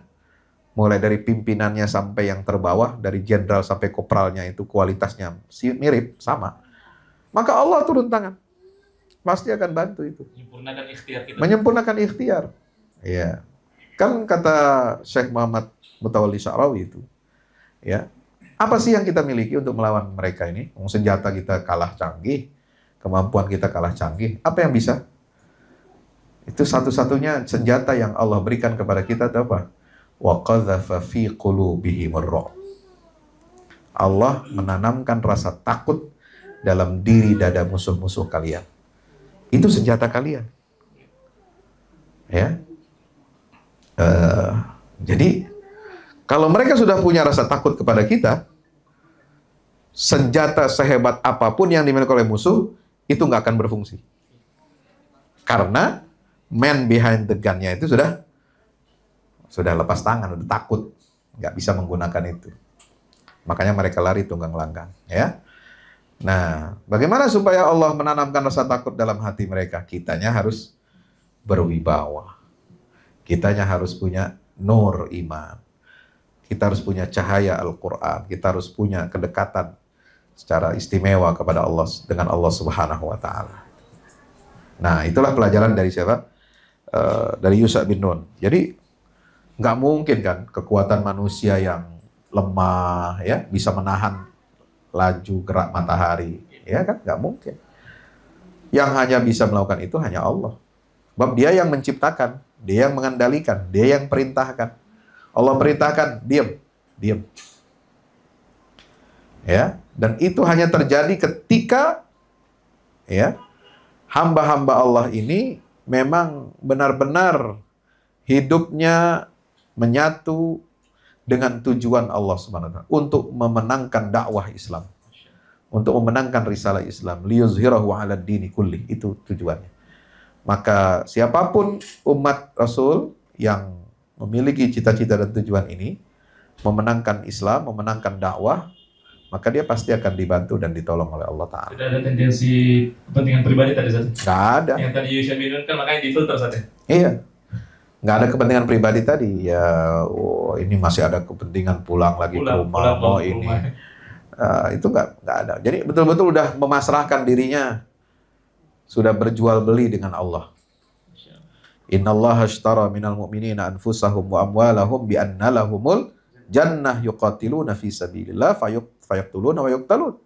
mulai dari pimpinannya sampai yang terbawah, dari jenderal sampai kopralnya itu kualitasnya mirip, sama. Maka Allah turun tangan. Pasti akan bantu itu. Menyempurnakan ikhtiar kita. Menyempurnakan ikhtiar. Ya. Kan kata Syekh Muhammad Mutawalli Sya'rawi itu, ya, apa sih yang kita miliki untuk melawan mereka ini? Senjata kita kalah canggih, kemampuan kita kalah canggih. Apa yang bisa? Itu satu-satunya senjata yang Allah berikan kepada kita itu apa? Wa qadzafa fi qulubihimur ru'b. Allah menanamkan rasa takut dalam diri dada musuh-musuh kalian. Itu senjata kalian. Ya. Jadi kalau mereka sudah punya rasa takut kepada kita, senjata sehebat apapun yang dimiliki oleh musuh itu nggak akan berfungsi. Karena man behind the gun-nya itu sudah lepas tangan, sudah takut, nggak bisa menggunakan itu. Makanya mereka lari tunggang langgang. Ya. Nah, bagaimana supaya Allah menanamkan rasa takut dalam hati mereka? Kitanya harus berwibawa. Kitanya harus punya nur iman. Kita harus punya cahaya Al-Quran. Kita harus punya kedekatan secara istimewa kepada Allah, dengan Allah Subhanahu wa Ta'ala. Nah, itulah pelajaran dari siapa? Dari Yusha bin Nun. Jadi, nggak mungkin kan kekuatan manusia yang lemah, ya, bisa menahan laju gerak matahari. Ya kan? Nggak mungkin. Yang hanya bisa melakukan itu hanya Allah. Sebab dia yang menciptakan, dia yang mengendalikan, dia yang perintahkan. Allah perintahkan, diam. Ya, dan itu hanya terjadi ketika, ya, hamba-hamba Allah ini memang benar-benar hidupnya menyatu dengan tujuan Allah Subhanahu wa Ta'ala untuk memenangkan dakwah Islam, untuk memenangkan risalah Islam, liyuzhirahu 'alad dini kulli, itu tujuannya. Maka siapapun umat Rasul yang memiliki cita-cita dan tujuan ini, memenangkan Islam, memenangkan dakwah, maka dia pasti akan dibantu dan ditolong oleh Allah Ta'ala. Tidak ada tendensi kepentingan pribadi tadi, Ustaz? Nggak ada. Yang tadi Yusha bin Nun kan makanya difilter, Ustaz, ya? Iya. Nggak ada kepentingan pribadi tadi. Ya, ini masih ada kepentingan pulang lagi ke rumah, mau ini. Itu nggak ada. Jadi betul-betul udah memasrahkan dirinya, sudah berjual beli dengan Allah. Innallaha ashtara minal mu'minina anfusahum wa amwalahum bi anna lahumul jannah yuqatiluna fi sabilillah fayaqtuluna wa yuqtalun.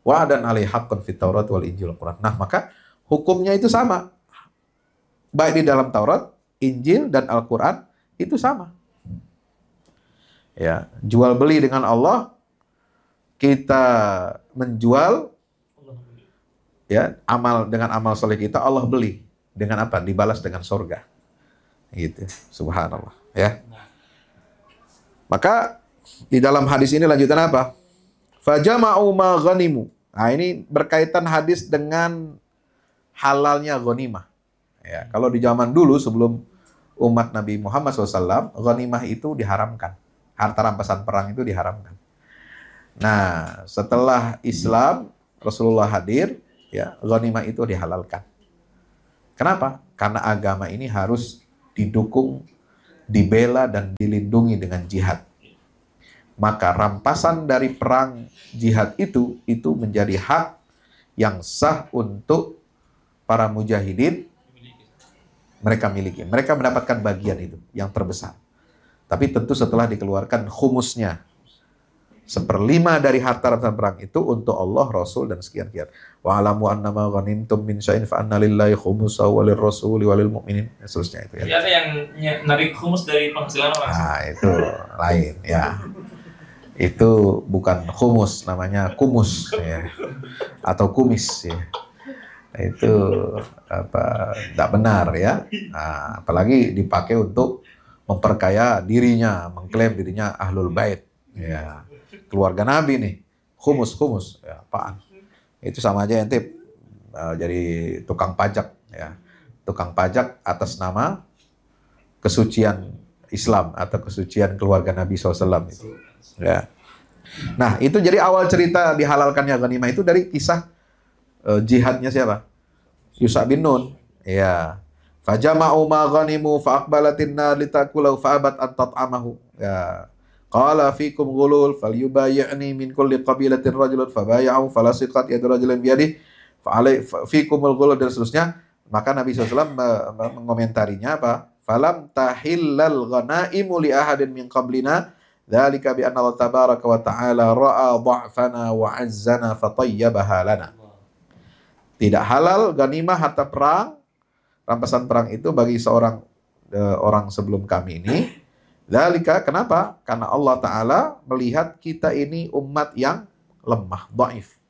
Wa'adan 'alaihi haqqan fit Taurat wal Injil Quran. Nah, maka hukumnya itu sama. Baik di dalam Taurat, Injil dan Al-Quran itu sama. Ya, jual beli dengan Allah, kita menjual, ya, amal dengan amal soleh kita, Allah beli dengan apa? Dibalas dengan surga. Gitu. Subhanallah, ya. Maka di dalam hadis ini lanjutan apa? Fajama'u ma ghanimu. Nah, ini berkaitan hadis dengan halalnya ghanimah. Ya, kalau di zaman dulu sebelum umat Nabi Muhammad SAW, ghanimah itu diharamkan. Harta rampasan perang itu diharamkan. Nah, setelah Islam, Rasulullah hadir, ya, ghanimah itu dihalalkan. Kenapa? Karena agama ini harus didukung, dibela, dan dilindungi dengan jihad. Maka rampasan dari perang jihad itu menjadi hak yang sah untuk para mujahidin. Mereka miliki. Mereka mendapatkan bagian itu yang terbesar. Tapi tentu setelah dikeluarkan khumusnya. 1/5 dari harta rampasan perang itu untuk Allah, Rasul, dan sekian-sekian. Wa alamu annama ghanimtum min syai'in fa anna lillahi khumusahu wa lirrasuli wa lil mu'minin. Seterusnya itu, ya. Jadi ada yang narik khumus dari penghasilan orang. Nah, itu lain, ya. Itu bukan humus, namanya kumus ya, atau kumis ya. Itu tidak benar ya. Nah, apalagi dipakai untuk memperkaya dirinya, mengklaim dirinya ahlul bait ya, keluarga Nabi nih. Humus ya, apaan? Itu sama aja ente jadi tukang pajak ya. Tukang pajak atas nama kesucian Islam atau kesucian keluarga Nabi SAW itu. Ya. Nah, itu jadi awal cerita dihalalkannya ghanimah itu dari kisah jihadnya siapa? Yusha bin Nun. Ya. Fajama'u ma ghanimu fa'aqbalatin nar litakulau fa'abat an tat'amahu. Ya. Qala fikum ghulul falyubayyi'ni min kulli qabilatin rajulun fabaya'u falasiqat yadu rajulin biyadih fa'alai fikumul ghulul dan seterusnya. Maka Nabi SAW mengomentarinya apa? Falam tahillal ghanaimu li ahadin min qablina dzalika bi anna Allah tabaraka wa ta'ala ra'a dha'fana wa 'azzana fatayyabaha lana. Tidak halal ghanimah harta perang, rampasan perang itu bagi seorang orang sebelum kami ini. Dzalika kenapa? Karena Allah Ta'ala melihat kita ini umat yang lemah, dhaif.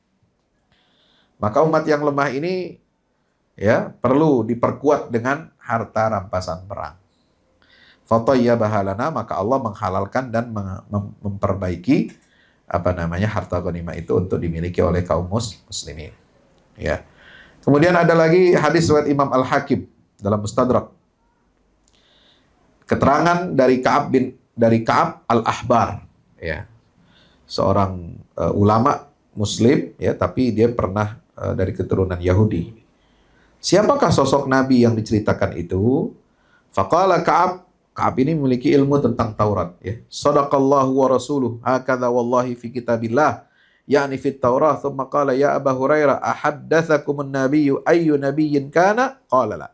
Maka umat yang lemah ini ya perlu diperkuat dengan harta rampasan perang. Fatayyabaha lana, maka Allah menghalalkan dan memperbaiki harta ghanimah itu untuk dimiliki oleh kaum muslimin. Ya. Kemudian ada lagi hadis riwayat Imam Al-Hakim dalam Mustadrak. Keterangan dari Ka'ab Al-Ahbar, ya. Seorang ulama muslim ya, tapi dia pernah dari keturunan Yahudi. Siapakah sosok Nabi yang diceritakan itu? Faqala Ka'ab ini memiliki ilmu tentang Taurat ya. Shadaqallahu wa rasuluh hakadha wallahi fi kitabillah yakni fit Taurah. Thumma qala ya Aba Hurairah ahaddatsakumun nabiyyu ayyu nabiyyin kana? Qala la.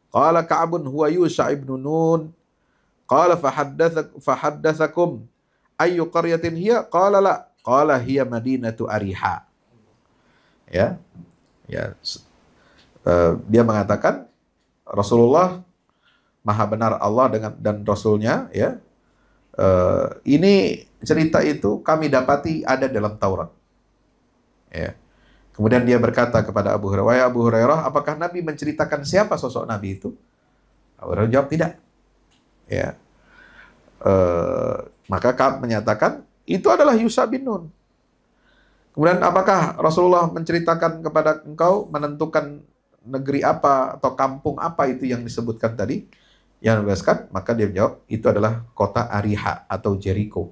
Qala Ka'bun huwa Yusha ibn Nun. Qala fahaddatsakum ayyu qaryatin hiya? Qala la. Qala hiya Madinatu Ariha. Ya. Ya. Dia mengatakan Rasulullah maha benar Allah dan Rasulnya ya. Ini cerita itu kami dapati ada dalam Taurat. Ya. Kemudian dia berkata kepada Abu Hurairah, "Wahai Abu Hurairah, apakah Nabi menceritakan siapa sosok Nabi itu?" Abu Hurairah jawab tidak. Ya. Maka Ka'ab menyatakan itu adalah Yusha bin Nun. Kemudian apakah Rasulullah menceritakan kepada engkau menentukan negeri apa atau kampung apa itu yang disebutkan tadi yang dibebaskan? Maka dia menjawab itu adalah kota Ariha atau Jericho.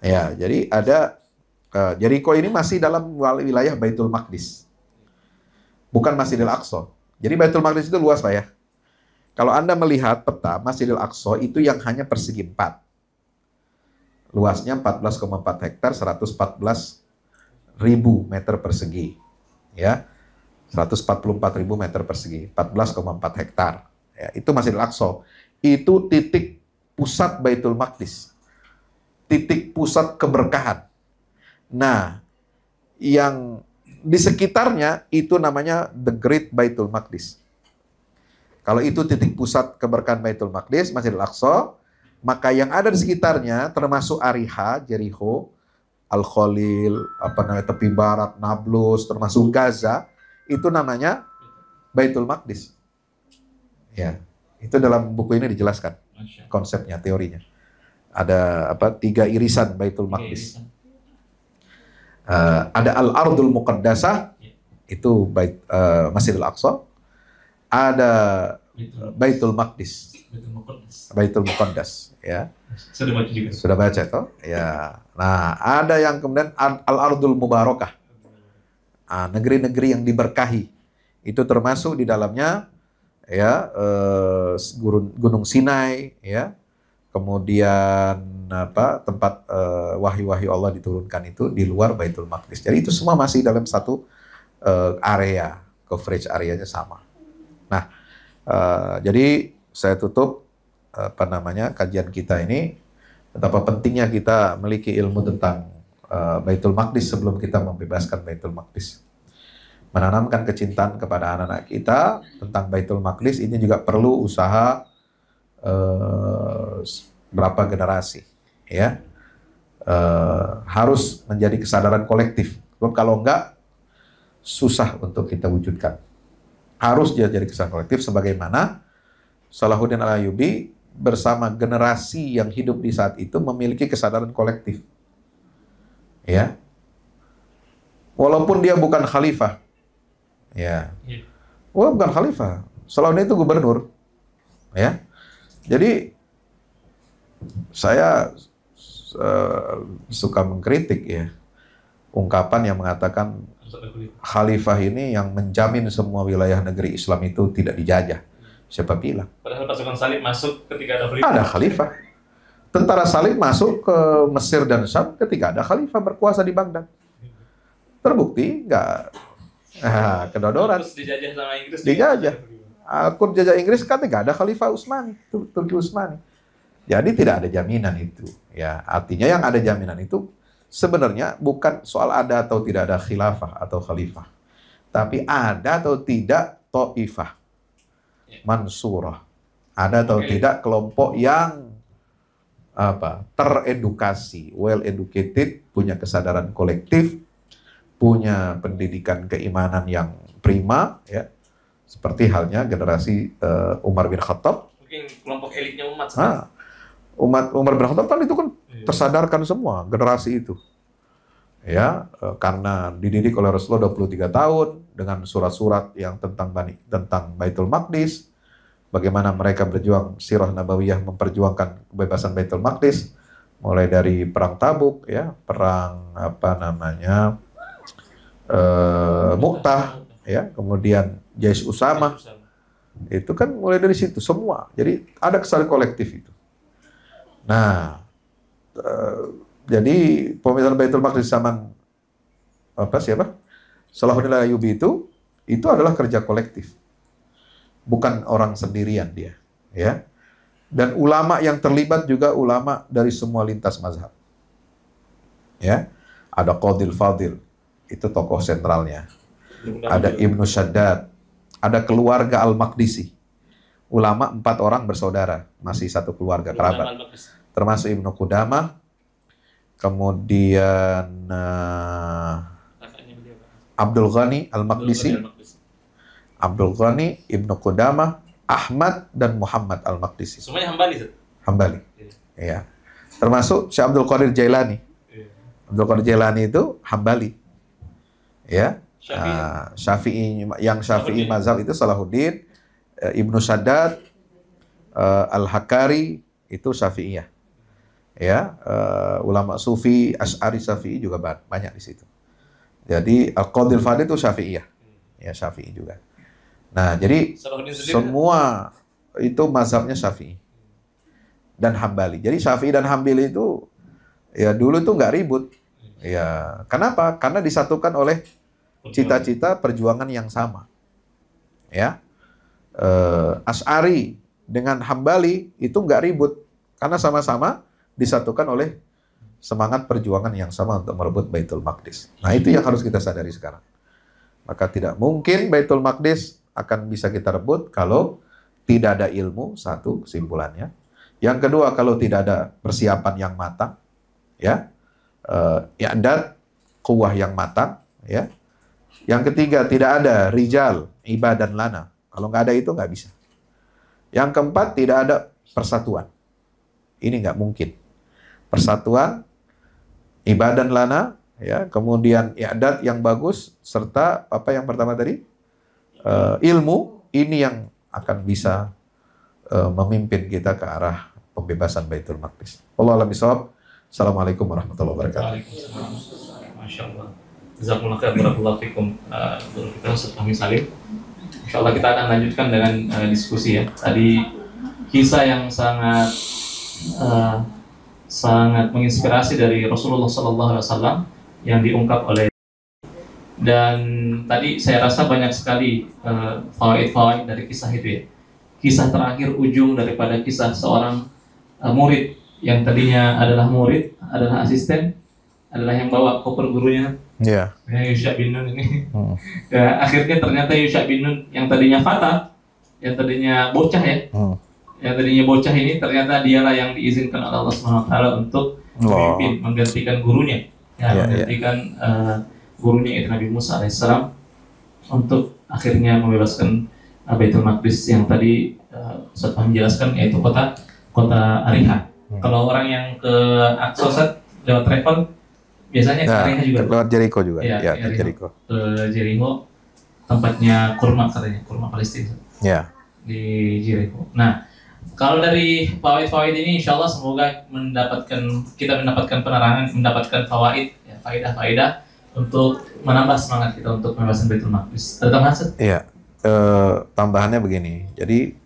Ya, jadi ada Jericho ini masih dalam wilayah Baitul Maqdis, bukan Masjidil Aqsa. Jadi Baitul Maqdis itu luas Pak ya. Kalau Anda melihat peta Masjidil Aqsa itu yang hanya persegi 4, luasnya 14,4 hektar, 114.000 meter persegi, ya. 144.000 meter persegi, 14,4 hektar. Ya, itu Masjidil Aqsa. Itu titik pusat Baitul Maqdis. Titik pusat keberkahan. Nah, yang di sekitarnya itu namanya The Great Baitul Maqdis. Kalau itu titik pusat keberkahan Baitul Maqdis, Masjidil Aqsa, maka yang ada di sekitarnya termasuk Ariha, Jericho, Al-Khalil, tepi barat, Nablus, termasuk Gaza, itu namanya Baitul Maqdis. Ya, itu dalam buku ini dijelaskan konsepnya, teorinya. Ada 3 irisan Baitul Maqdis. Ada Al-Ardul Muqaddasah, itu Masjidil Aqsa. Ada Baitul Maqdis, Baitul Muqaddas, ya. Sudah baca juga. Sudah baca toh? Ya. Nah, ada yang kemudian Al-Ardul Mubarakah. Negeri-negeri yang diberkahi. Itu termasuk di dalamnya ya Gunung Sinai ya. Kemudian tempat wahyu-wahyu Allah diturunkan itu di luar Baitul Maqdis. Jadi itu semua masih dalam satu area, coverage areanya sama. Nah, jadi saya tutup kajian kita ini, betapa pentingnya kita memiliki ilmu tentang Baitul Maqdis sebelum kita membebaskan Baitul Maqdis. Menanamkan kecintaan kepada anak-anak kita tentang Baitul Maqdis ini juga perlu usaha berapa generasi, ya. harus menjadi kesadaran kolektif. Kalau enggak, susah untuk kita wujudkan. Harus dia jadi kesadaran kolektif sebagaimana Salahuddin Al-Ayyubi bersama generasi yang hidup di saat itu memiliki kesadaran kolektif. Ya. Walaupun dia bukan khalifah. Ya. Walaupun bukan khalifah. Salahuddin itu gubernur. Ya. Jadi saya suka mengkritik ya ungkapan yang mengatakan khalifah ini yang menjamin semua wilayah negeri Islam itu tidak dijajah. Siapa bilang? Padahal pasukan salib masuk ketika ada khalifah. Ada khalifah. Tentara salib masuk ke Mesir dan Syam ketika ada khalifah berkuasa di Baghdad. Terbukti nggak kedodoran. Terus dijajah sama Inggris. Dijajah. Akun jajah Inggris kan nggak ada khalifah Utsmani, Turki Utsmani. Jadi tidak ada jaminan itu. Ya, artinya yang ada jaminan itu sebenarnya bukan soal ada atau tidak ada khilafah atau khalifah, tapi ada atau tidak taifah mansurah, ada atau tidak kelompok yang teredukasi, well educated, punya kesadaran kolektif, punya pendidikan keimanan yang prima, ya, seperti halnya generasi Umar bin Khattab. Mungkin kelompok elitnya umat. Umar bin Khattab kan itu kan tersadarkan semua generasi itu. Ya, karena dididik oleh Rasulullah 23 tahun dengan surat-surat yang tentang Baitul Maqdis, bagaimana mereka berjuang sirah nabawiyah memperjuangkan kebebasan Baitul Maqdis, mulai dari perang Tabuk, ya, perang Mu'tah, ya, kemudian Jaish Usamah, itu kan mulai dari situ semua. Jadi ada kesadaran kolektif itu. Nah, jadi pemerintahan Baitul Maqdis zaman Salahuddin Al-Ayyubi itu adalah kerja kolektif, bukan orang sendirian dia, ya. Dan ulama yang terlibat juga ulama dari semua lintas mazhab, ya. Ada Qadil Fadil, itu tokoh sentralnya. Ada Ibnu Shaddad, ada keluarga Al-Maqdisi, ulama 4 orang bersaudara, masih satu keluarga kerabat, termasuk Ibnu Qudamah. Kemudian Abdul Ghani Al-Maqdisi, Abdul Ghani, Ibnu Qudamah, Ahmad, dan Muhammad Al-Maqdisi. Semuanya Hambali, Sir? Hambali. Ya. Termasuk Syekh Abdul Qadir Jailani. Abdul Qadir Jailani itu Hambali. Ya. Syafi'i, yang Syafi'i mazhab itu Salahuddin, Ibnu Shaddad, Al-Hakari itu Syafi'iyah. Ya, ulama Sufi, Asy'ari Syafi'i juga banyak di situ. Jadi Al-Qadil Fadil itu Syafi'iyah. Ya, Syafi'i juga. Nah, jadi semua itu mazhabnya Syafi'i dan Hambali. Jadi Syafi'i dan Hambali itu ya dulu itu nggak ribut. Ya, kenapa? Karena disatukan oleh cita-cita perjuangan yang sama. Ya. Asy'ari dengan Hambali itu nggak ribut karena sama-sama disatukan oleh semangat perjuangan yang sama untuk merebut Baitul Maqdis. Nah, itu yang harus kita sadari sekarang. Maka tidak mungkin Baitul Maqdis akan bisa kita rebut kalau tidak ada ilmu, satu kesimpulannya. Yang kedua, kalau tidak ada persiapan yang matang, ya, i'dad, quwwah yang matang, ya. Yang ketiga, tidak ada rijal, ibadan lana. Kalau nggak ada itu nggak bisa. Yang keempat, tidak ada persatuan. Ini nggak mungkin. Persatuan, ibadan lana, ya, kemudian i'dad yang bagus, serta apa yang pertama tadi? Ilmu, ini yang akan bisa memimpin kita ke arah pembebasan Baitul Maqdis. Wallahu a'lam bishawab. Assalamualaikum warahmatullahi wabarakatuh. Masya Allah. Jazakumullah khairan, barakallahu fikum. Kita Ustaz Fahmi Salim. Insyaallah kita akan lanjutkan dengan diskusi, ya. Tadi kisah yang sangat menginspirasi dari Rasulullah SAW yang diungkap oleh, dan tadi saya rasa banyak sekali fawaid-fawaid dari kisah itu, ya. Kisah terakhir ujung daripada kisah seorang murid yang tadinya adalah murid, adalah asisten, adalah yang bawa koper gurunya. Iya. Yusha bin Nun ini. Ya, akhirnya ternyata Yusha bin Nun yang tadinya fata, yang tadinya bocah, ya. yang tadinya bocah ini ternyata dialah yang diizinkan oleh Allah Subhanahu wa taala untuk memimpin, menggantikan gurunya. Menggantikan gurunya itu Nabi Musa alaihissalam untuk akhirnya membebaskan Baitul Maqdis yang tadi Ustaz menjelaskan, yaitu kota Ariha. Kalau orang yang ke Aqsa lewat travel biasanya ke Ariha juga. Lewat Jericho juga. Ya, Jericho. Ke Jericho tempatnya kurma katanya, kurma Palestina. Ya. Di Jericho. Nah, kalau dari fawaid-fawaid ini insya Allah semoga kita mendapatkan penerangan, mendapatkan fawaid, ya, faedah-faedah untuk menambah semangat kita untuk pembebasan Baitul Maqdis. Ada tambahan? Iya. Tambahannya begini. Jadi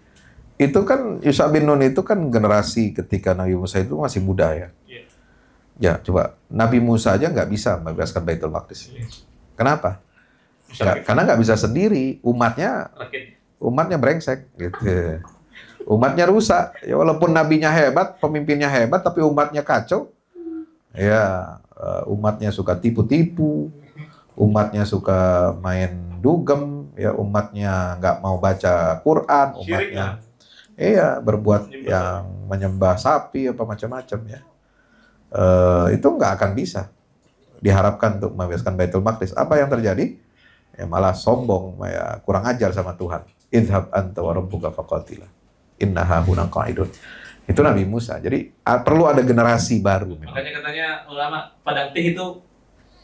itu kan Yusha bin Nun itu kan generasi ketika Nabi Musa itu masih muda ya. Yeah. Ya, coba Nabi Musa aja nggak bisa membebaskan Baitul Maqdis. Yeah. Kenapa? Karena nggak bisa sendiri. Umatnya brengsek gitu. Umatnya rusak. Ya walaupun nabinya hebat, pemimpinnya hebat, tapi umatnya kacau. Ya, umatnya suka tipu-tipu. Umatnya suka main dugem, ya umatnya nggak mau baca Quran, umatnya berbuat yang menyembah sapi apa macam-macam ya. Itu nggak akan bisa diharapkan untuk membebaskan Baitul Maqdis. Apa yang terjadi? Ya malah sombong, ya kurang ajar sama Tuhan. Idhab anta wa rabbuka faqatila innaha huna qa'idun. Itu Nabi Musa. Jadi perlu ada generasi baru. Makanya katanya ulama Padang Tih itu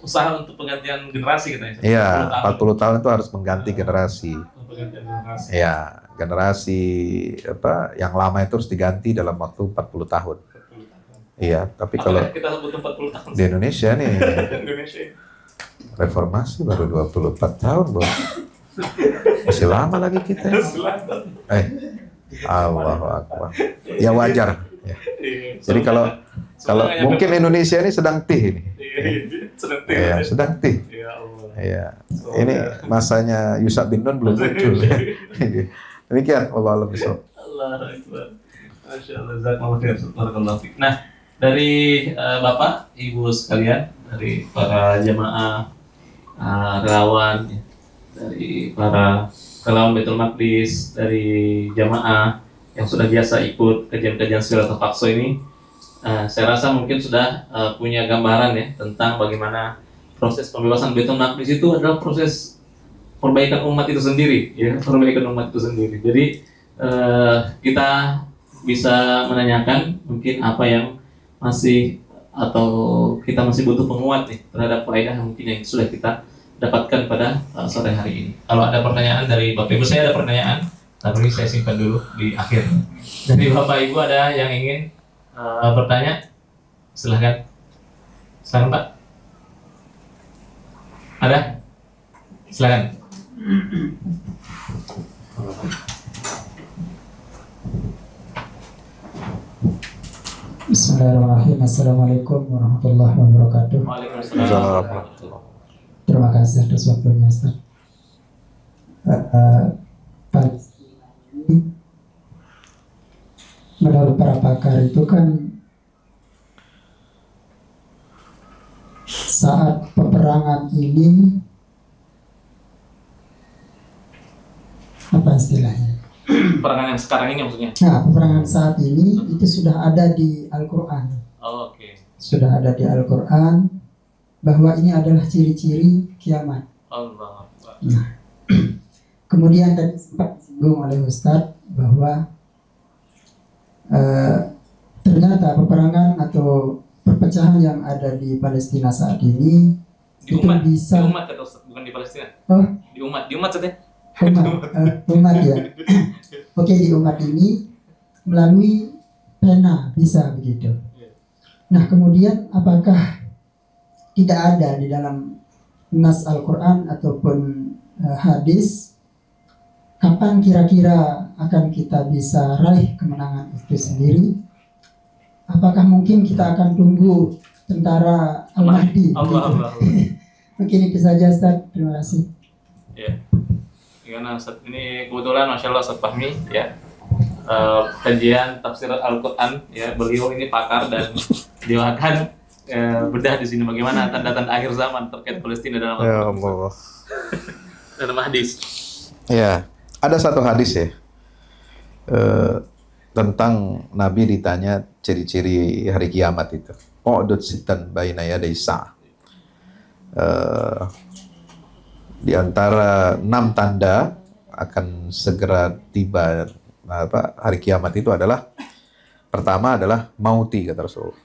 usaha untuk penggantian generasi katanya. Iya, 40 tahun itu harus mengganti generasi. Ya, generasi yang lama itu harus diganti dalam waktu 40 tahun. Iya, tapi kalau kita butuh 40 tahun di Indonesia nih reformasi baru 24 tahun, Bos. Masih lama lagi kita. Allahu Akbar. Ya wajar. Ya. Jadi kalau mungkin Indonesia ini sedang tih ini. Sedang tih. Ya. Ini masanya Yusha bin Nun belum muncul. Demikian, Allah bishawab. Allahu Akbar. Masyaallah, jazakallahu khair, barakallahu fiik. Nah, dari Bapak, Ibu sekalian, dari para jamaah relawan, dari para relawan Baitul Maqdis, dari jamaah yang sudah biasa ikut kajian-kajian Siratul Tafaqso ini, saya rasa mungkin sudah punya gambaran ya tentang bagaimana proses pembebasan Baitul Maqdis itu adalah proses perbaikan umat itu sendiri, ya, perbaikan umat itu sendiri. Jadi kita bisa menanyakan mungkin apa yang masih atau kita masih butuh penguat nih terhadap faedah mungkin yang sudah kita dapatkan pada sore hari ini. Kalau ada pertanyaan dari Bapak Ibu, saya ada pertanyaan, tapi saya simpan dulu di akhir. Dari Bapak Ibu ada yang ingin bertanya? Silahkan. Silahkan Pak. Ada? Silahkan. Bismillahirrahmanirrahim. Assalamualaikum warahmatullahi wabarakatuh. Waalaikumsalam. Terima kasih atas waktunya, Ustaz. Menurut para pakar itu kan saat peperangan ini apa istilahnya? Peperangan yang sekarang ini maksudnya? Nah, peperangan saat ini itu sudah ada di Al-Quran. Oh, oke. Sudah ada di Al-Quran bahwa ini adalah ciri-ciri kiamat. Allah. Nah, kemudian tadi sempat disinggung oleh Ustadz bahwa ternyata peperangan atau perpecahan yang ada di Palestina saat ini di itu umat, bisa di umat atau bukan di Palestina? Oh, di umat saja. Umat ya. Oke, di umat ini melalui pena bisa begitu. Nah, kemudian apakah tidak ada di dalam nas Al-Quran ataupun hadis kapan kira-kira akan kita bisa raih kemenangan itu sendiri? Apakah mungkin kita akan tunggu tentara Al-Mahdi? Allah. Mungkin itu saja, Ustaz. Terima kasih. Ya. Karena ini kebetulan Masya Allah Ustaz Fahmi ya, kajian tafsir Al-Quran ya, beliau ini pakar dan beliau akan bedah di sini bagaimana tanda-tanda akhir zaman terkait Palestina dalam Ya Allah. dalam hadis. Ya, ada satu hadis ya. tentang Nabi ditanya ciri-ciri hari kiamat itu. U'dud sitan baina yaday sa'ah. Di antara 6 tanda akan segera tiba hari kiamat itu adalah, pertama adalah mauti, kata Rasulullah.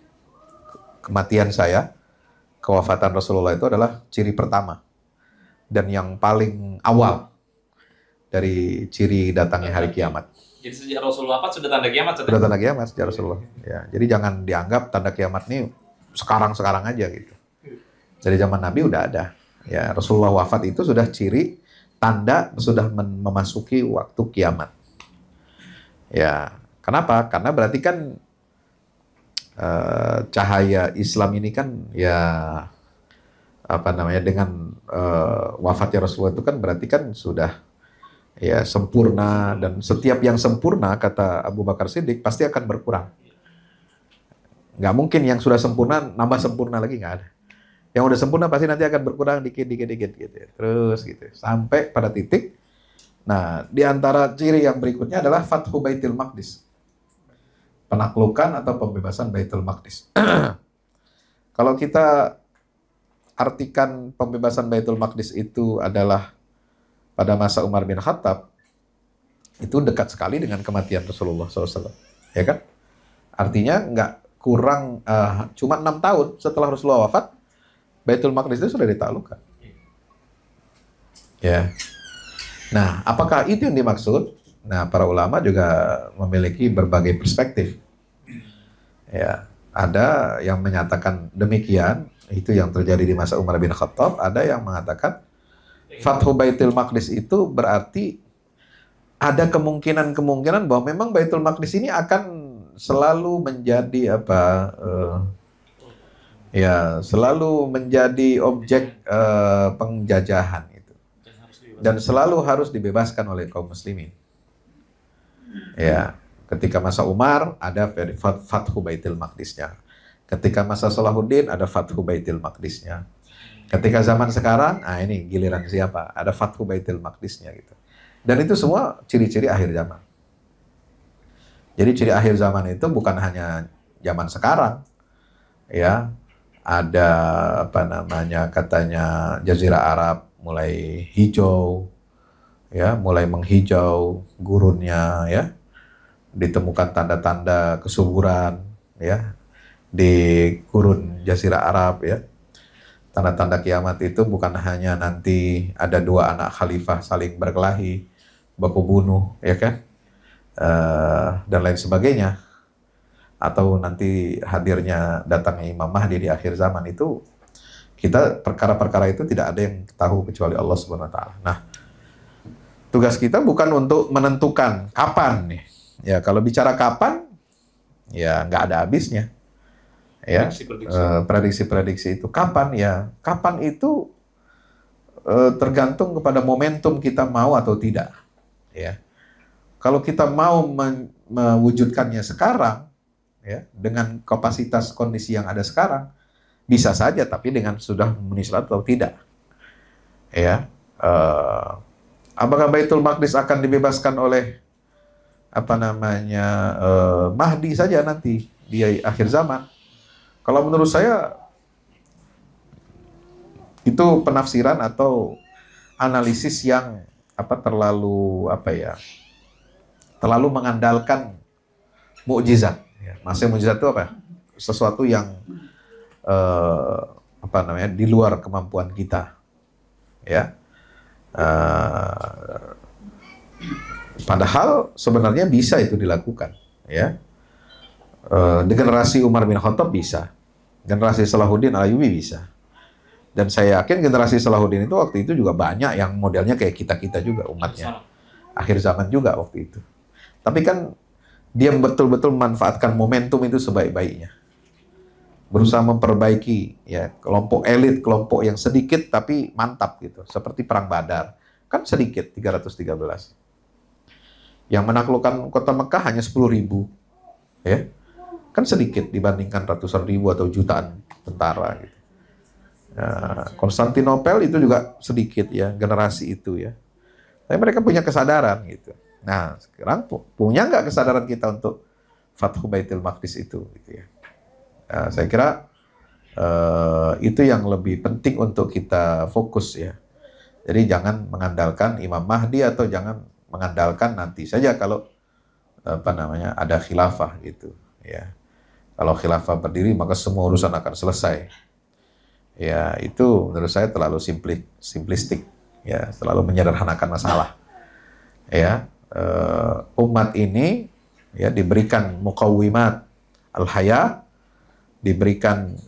Kematian saya, kewafatan Rasulullah itu adalah ciri pertama dan yang paling awal dari ciri datangnya hari kiamat. Jadi sejak Rasulullah wafat sudah tanda kiamat? Sudah tanda kiamat sejak Rasulullah. Ya, jadi jangan dianggap tanda kiamat ini sekarang-sekarang aja gitu. Dari zaman Nabi udah ada. Ya, Rasulullah wafat itu sudah ciri tanda sudah memasuki waktu kiamat. Ya, kenapa? Karena berarti kan cahaya Islam ini kan ya apa namanya, dengan wafatnya Rasulullah itu kan berarti kan sudah ya sempurna, dan setiap yang sempurna, kata Abu Bakar Siddiq, pasti akan berkurang. Nggak mungkin yang sudah sempurna nambah sempurna lagi, nggak ada. Yang udah sempurna pasti nanti akan berkurang dikit gitu, terus gitu sampai pada titik. Nah, di antara ciri yang berikutnya adalah Fathu Baitul Maqdis, penaklukan atau pembebasan Baitul Maqdis. Kalau kita artikan pembebasan Baitul Maqdis itu adalah pada masa Umar bin Khattab, itu dekat sekali dengan kematian Rasulullah SAW, ya kan? Artinya nggak kurang, cuma 6 tahun setelah Rasulullah wafat, Baitul Maqdis itu sudah ditaklukkan. Ya. Nah, apakah itu yang dimaksud? Nah, para ulama juga memiliki berbagai perspektif. Ya, ada yang menyatakan demikian, itu yang terjadi di masa Umar bin Khattab. Ada yang mengatakan Fathu Baitul Maqdis itu berarti ada kemungkinan bahwa memang Baitul Maqdis ini akan selalu menjadi selalu menjadi objek penjajahan itu, dan selalu harus dibebaskan oleh kaum muslimin. Ya, ketika masa Umar ada Fathu Baitul Maqdisnya, ketika masa Salahuddin ada Fathu Baitul Maqdisnya. Ketika zaman sekarang, ini giliran siapa? Ada Fathu Baitul Maqdisnya gitu. Dan itu semua ciri-ciri akhir zaman. Jadi ciri akhir zaman itu bukan hanya zaman sekarang, ya. Ada katanya Jazirah Arab mulai hijau, ya, mulai menghijau gurunnya, ya. Ditemukan tanda-tanda kesuburan, ya, di gurun Jazirah Arab, ya. Tanda-tanda kiamat itu bukan hanya nanti ada 2 anak khalifah saling berkelahi, baku bunuh, ya kan, dan lain sebagainya, atau nanti hadirnya datangnya Imam Mahdi di akhir zaman. Itu kita perkara-perkara itu tidak ada yang tahu kecuali Allah Subhanahu Wa Taala. Nah, tugas kita bukan untuk menentukan kapan nih. Ya, kalau bicara kapan, ya nggak ada habisnya. Ya, prediksi-prediksi itu kapan, ya kapan itu tergantung kepada momentum kita mau atau tidak, ya. Kalau kita mau mewujudkannya sekarang, ya, dengan kapasitas kondisi yang ada sekarang, bisa saja, tapi dengan sudah memenuhi syarat atau tidak, ya. Apakah Baitul Maqdis akan dibebaskan oleh Mahdi saja nanti di akhir zaman? Kalau menurut saya itu penafsiran atau analisis yang terlalu mengandalkan mukjizat. Ya. Maksudnya mukjizat itu apa? Sesuatu yang di luar kemampuan kita. Ya. Padahal sebenarnya bisa itu dilakukan. Ya. Di generasi Umar bin Khattab bisa. Generasi Salahuddin Ayyubi bisa. Dan saya yakin generasi Salahuddin itu waktu itu juga banyak yang modelnya kayak kita-kita juga umatnya. Akhir zaman juga waktu itu. Tapi kan dia betul-betul memanfaatkan momentum itu sebaik-baiknya. Berusaha memperbaiki, ya, kelompok elit, kelompok yang sedikit tapi mantap gitu. Seperti perang Badar. Kan sedikit, 313. Yang menaklukkan kota Mekah hanya 10.000. Ya. Kan sedikit dibandingkan ratusan ribu atau jutaan tentara gitu. Konstantinopel itu juga sedikit, ya, generasi itu, ya. Tapi mereka punya kesadaran gitu. Nah, sekarang punya nggak kesadaran kita untuk Fathu Baitul Maqdis itu? Gitu ya. Nah, saya kira itu yang lebih penting untuk kita fokus ya. Jadi jangan mengandalkan Imam Mahdi atau jangan mengandalkan nanti saja kalau ada khilafah gitu ya. Kalau khilafah berdiri maka semua urusan akan selesai. Ya, itu menurut saya terlalu simplistik ya, terlalu menyederhanakan masalah. Ya, umat ini ya diberikan muqawwimat al-haya, diberikan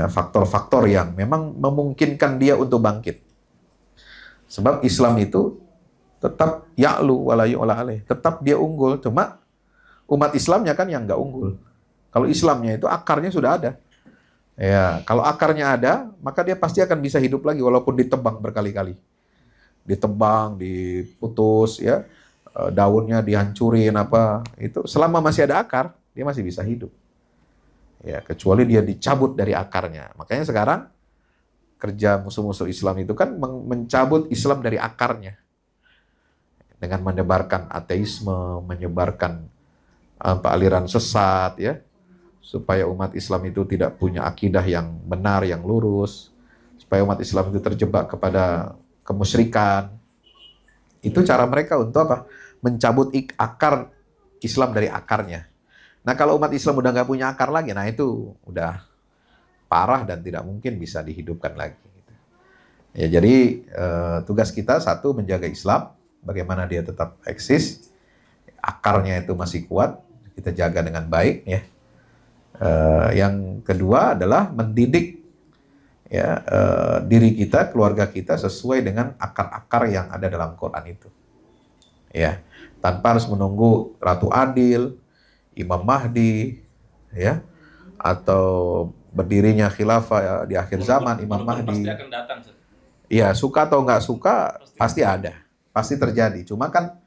faktor-faktor yang memang memungkinkan dia untuk bangkit. Sebab Islam itu tetap ya'lu wala yu'la alaih, tetap dia unggul, cuma umat Islamnya kan yang nggak unggul. Kalau Islamnya itu akarnya sudah ada. Ya, kalau akarnya ada, maka dia pasti akan bisa hidup lagi walaupun ditebang berkali-kali. Ditebang, diputus ya, daunnya dihancurin itu selama masih ada akar, dia masih bisa hidup. Ya, kecuali dia dicabut dari akarnya. Makanya sekarang kerja musuh-musuh Islam itu kan mencabut Islam dari akarnya. Dengan menyebarkan ateisme, menyebarkan aliran sesat ya. Supaya umat Islam itu tidak punya akidah yang benar, yang lurus. Supaya umat Islam itu terjebak kepada kemusyrikan. Itu cara mereka untuk apa? Mencabut akar Islam dari akarnya. Nah, kalau umat Islam udah nggak punya akar lagi, nah itu udah parah dan tidak mungkin bisa dihidupkan lagi. Ya, jadi tugas kita satu menjaga Islam, bagaimana dia tetap eksis, akarnya itu masih kuat, kita jaga dengan baik ya. Yang kedua adalah mendidik ya diri kita, keluarga kita sesuai dengan akar-akar yang ada dalam Quran itu. Ya, tanpa harus menunggu Ratu Adil, Imam Mahdi, ya, atau berdirinya khilafah di akhir zaman Imam Mahdi. Pasti akan datang. Iya, suka atau nggak suka pasti ada, pasti terjadi. Cuma kan,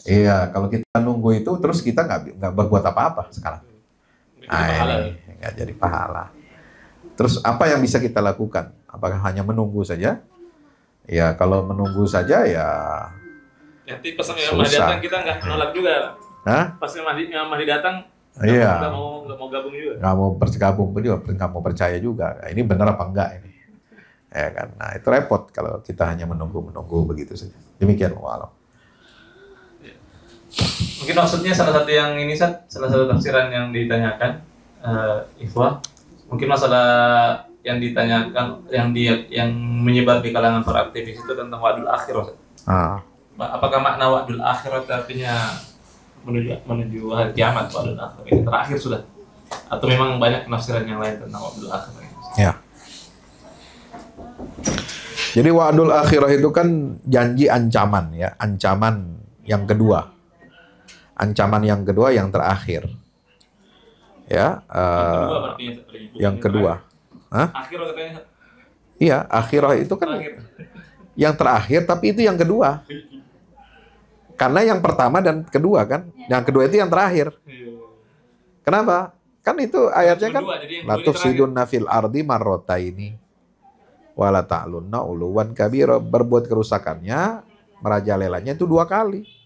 iya, kalau kita nunggu itu terus kita nggak berbuat apa-apa sekarang. Ini nggak jadi pahala. Terus apa yang bisa kita lakukan? Apakah hanya menunggu saja? Ya, kalau menunggu saja ya. Nanti pas Imam Mahdi datang kita nggak nolak juga. Hah? Pas Imam Mahdi datang, iya. nggak mau gabung juga. Nggak mau bergabung juga, nggak mau percaya juga. Nah, ini benar apa enggak ini? Ya kan? Nah, itu repot kalau kita hanya menunggu begitu saja. Demikian walau. Mungkin maksudnya salah satu yang ini salah satu tafsiran yang ditanyakan Ikhwah, mungkin masalah yang ditanyakan yang menyebar di kalangan para aktivis itu tentang wa'dul akhirat. Apakah makna wa'dul akhirat artinya menuju hari kiamat, wa'dul akhirat ini terakhir sudah, atau memang banyak penafsiran yang lain tentang wa'dul akhirat? Ya. Jadi wa'dul akhirah itu kan janji ancaman ya, ancaman yang kedua. Ancaman yang kedua yang terakhir. Ya, yang kedua. Hah? Akhirah katanya. Iya, akhirah itu kan yang terakhir, tapi itu yang kedua. Karena yang pertama dan kedua kan, yang kedua itu yang terakhir. Kenapa? Kan itu ayatnya kan la tufsidunna fil ardi marrataini wala ta'lunna uluwan kabira, berbuat kerusakannya, merajalelanya itu 2 kali.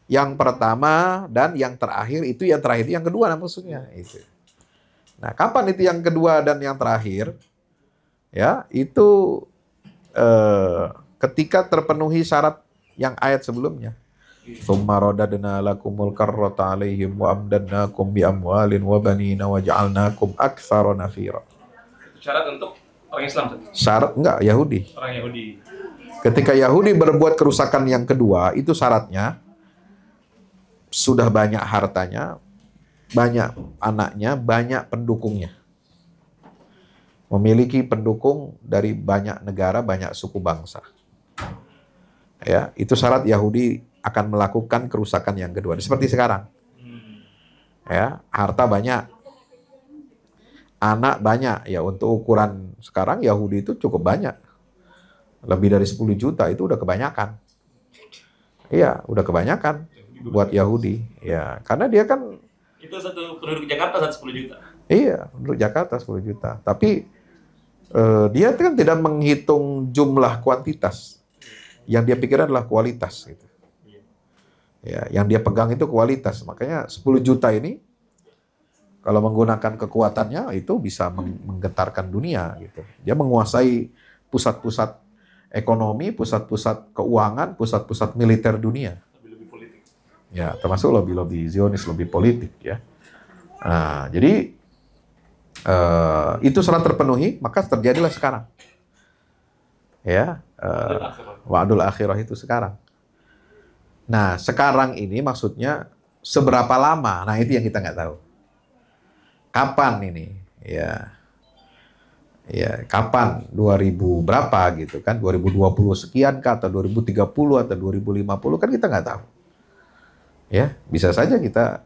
Yang pertama dan yang terakhir itu yang terakhir itu yang kedua maksudnya itu. Nah, kapan itu yang kedua dan yang terakhir? Ya, itu ketika terpenuhi syarat yang ayat sebelumnya. Tsumma radadna lakumul karrata 'alaihim wa amdadnakum bi amwalin wa banina wa ja'alnakum aktsara nafira. Syarat untuk orang Islam. Syarat enggak Yahudi. Orang Yahudi. Ketika Yahudi berbuat kerusakan yang kedua, itu syaratnya sudah banyak hartanya, banyak anaknya, banyak pendukungnya. Memiliki pendukung dari banyak negara, banyak suku bangsa. Ya, itu syarat Yahudi akan melakukan kerusakan yang kedua. Seperti sekarang. Ya, harta banyak. Anak banyak. Ya, untuk ukuran sekarang Yahudi itu cukup banyak. Lebih dari 10 juta itu udah kebanyakan. Iya, udah kebanyakan buat Yahudi. Ya, karena dia kan itu satu penduduk Jakarta 10 juta. Iya, penduduk Jakarta 10 juta. Tapi dia kan tidak menghitung jumlah kuantitas. Yang dia pikirkan adalah kualitas gitu. Ya, yang dia pegang itu kualitas. Makanya 10 juta ini kalau menggunakan kekuatannya itu bisa menggetarkan dunia gitu. Dia menguasai pusat-pusat ekonomi, pusat-pusat keuangan, pusat-pusat militer dunia. Lebih politik. Ya, termasuk lobby-lobby Zionis, lobby politik ya. Nah, jadi itu syarat terpenuhi, maka terjadilah sekarang. Ya, wa'dul akhirah itu sekarang. Nah, sekarang ini maksudnya seberapa lama? Nah, itu yang kita nggak tahu. Kapan ini? Ya, kapan? 2000 berapa gitu kan? 2020 sekian kah? Atau 2030 atau 2050 kan kita nggak tahu. Ya, bisa saja kita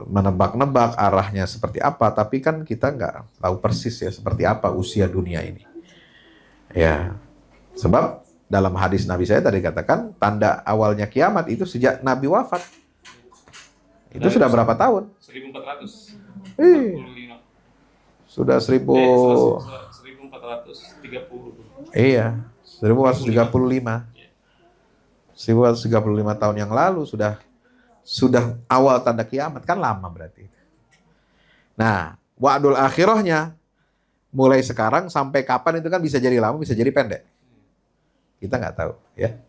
menebak-nebak arahnya seperti apa, tapi kan kita nggak tahu persis ya seperti apa usia dunia ini. Ya, sebab dalam hadis Nabi saya tadi katakan tanda awalnya kiamat itu sejak Nabi wafat. Itu sudah berapa tahun? 1445. Sudah 1430. Iya, 1435. 1435 tahun yang lalu sudah awal tanda kiamat, kan lama berarti. Nah, wa'dul akhirahnya mulai sekarang sampai kapan itu kan bisa jadi lama, bisa jadi pendek. Kita nggak tahu, ya.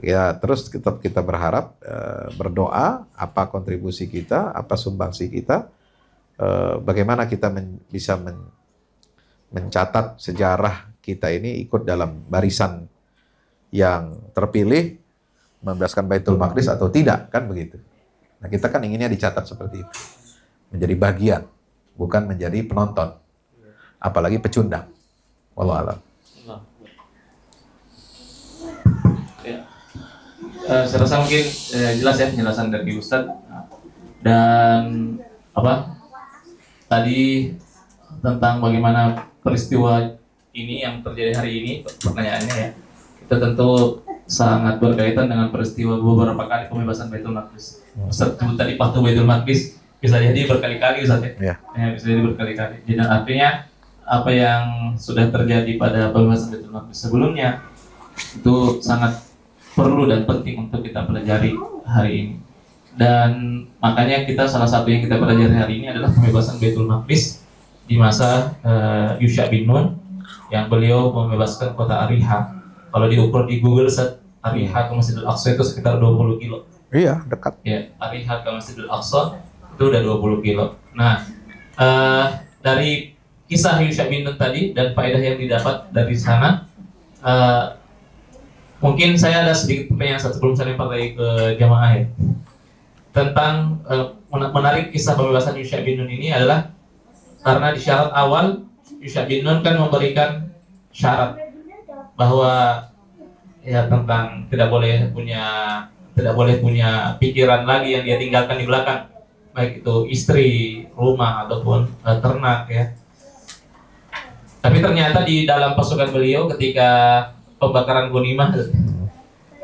Ya, terus tetap kita berharap, berdoa, apa kontribusi kita, apa sumbangsi kita, bagaimana kita bisa mencatat sejarah kita ini ikut dalam barisan yang terpilih, membebaskan Baitul Maqdis atau tidak, kan begitu. Nah, kita kan inginnya dicatat seperti itu. Menjadi bagian, bukan menjadi penonton. Apalagi pecundang. Wallahu a'lam. Saya rasa mungkin jelas ya penjelasan dari Ustadz. Dan tadi tentang bagaimana peristiwa ini yang terjadi hari ini, pertanyaannya ya, itu tentu sangat berkaitan dengan peristiwa beberapa kali pembebasan Baitul Maqdis. Ustadz sebut tadi Fathu Baitul Maqdis, bisa jadi berkali-kali Ustadz ya? Ya, bisa jadi berkali-kali. Jadi artinya apa yang sudah terjadi pada pembebasan Baitul Maqdis sebelumnya itu sangat perlu dan penting untuk kita pelajari hari ini. Dan makanya salah satu yang kita pelajari hari ini adalah pembebasan Baitul Maqdis di masa Yusha bin Nun, yang beliau membebaskan kota Ariha. Kalau diukur di Google, Ariha ke Masjidil Aqsa itu sekitar 20 kilo. Iya, dekat. Ya, Ariha ke Masjidil Aqsa itu udah 20 kilo. Nah, dari kisah Yusha bin Nun tadi dan faedah yang didapat dari sana, mungkin saya ada sedikit pertanyaan sebelum saya lempar lagi ke jamaah ya. Tentang menarik kisah pembebasan Yusha bin Nun ini adalah karena di syarat awal Yusha bin Nun kan memberikan syarat bahwa ya tentang tidak boleh punya pikiran lagi yang dia tinggalkan di belakang, baik itu istri, rumah ataupun ternak ya. Tapi ternyata di dalam pasukan beliau ketika pembakaran ghanimah,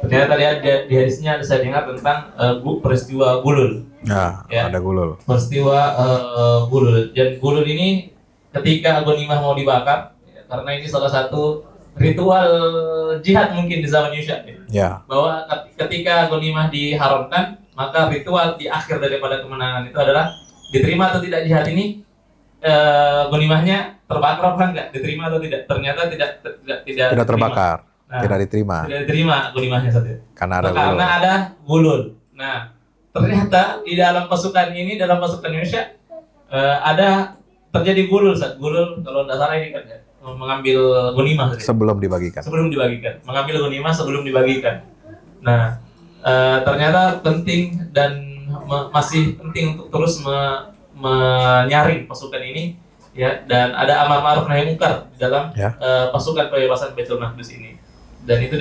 ternyata di hadisnya saya dengar tentang peristiwa gulul. Ya, ada gulul. Peristiwa gulul. Dan gulul ini ketika ghanimah mau dibakar, ya, karena ini salah satu ritual jihad mungkin di zaman Yusha. Ya. Bahwa ketika ghanimah diharamkan, maka ritual di akhir daripada kemenangan itu adalah diterima atau tidak jihad ini, ghanimahnya terbakar apa enggak, diterima atau tidak. Ternyata tidak terbakar. Nah, tidak diterima ghanimahnya saja. Karena ada gulul. Nah, ternyata di dalam pasukan Yusha ada terjadi gulul. Gulul kalau tidak salah ini kan ya, mengambil ghanimah sebelum dibagikan. Mengambil ghanimah sebelum dibagikan. Nah, ternyata penting dan masih penting untuk terus menyaring pasukan ini ya, dan ada amar ma'ruf nahi munkar di dalam pasukan pembebasan Baitul Maqdis ini. Dan itu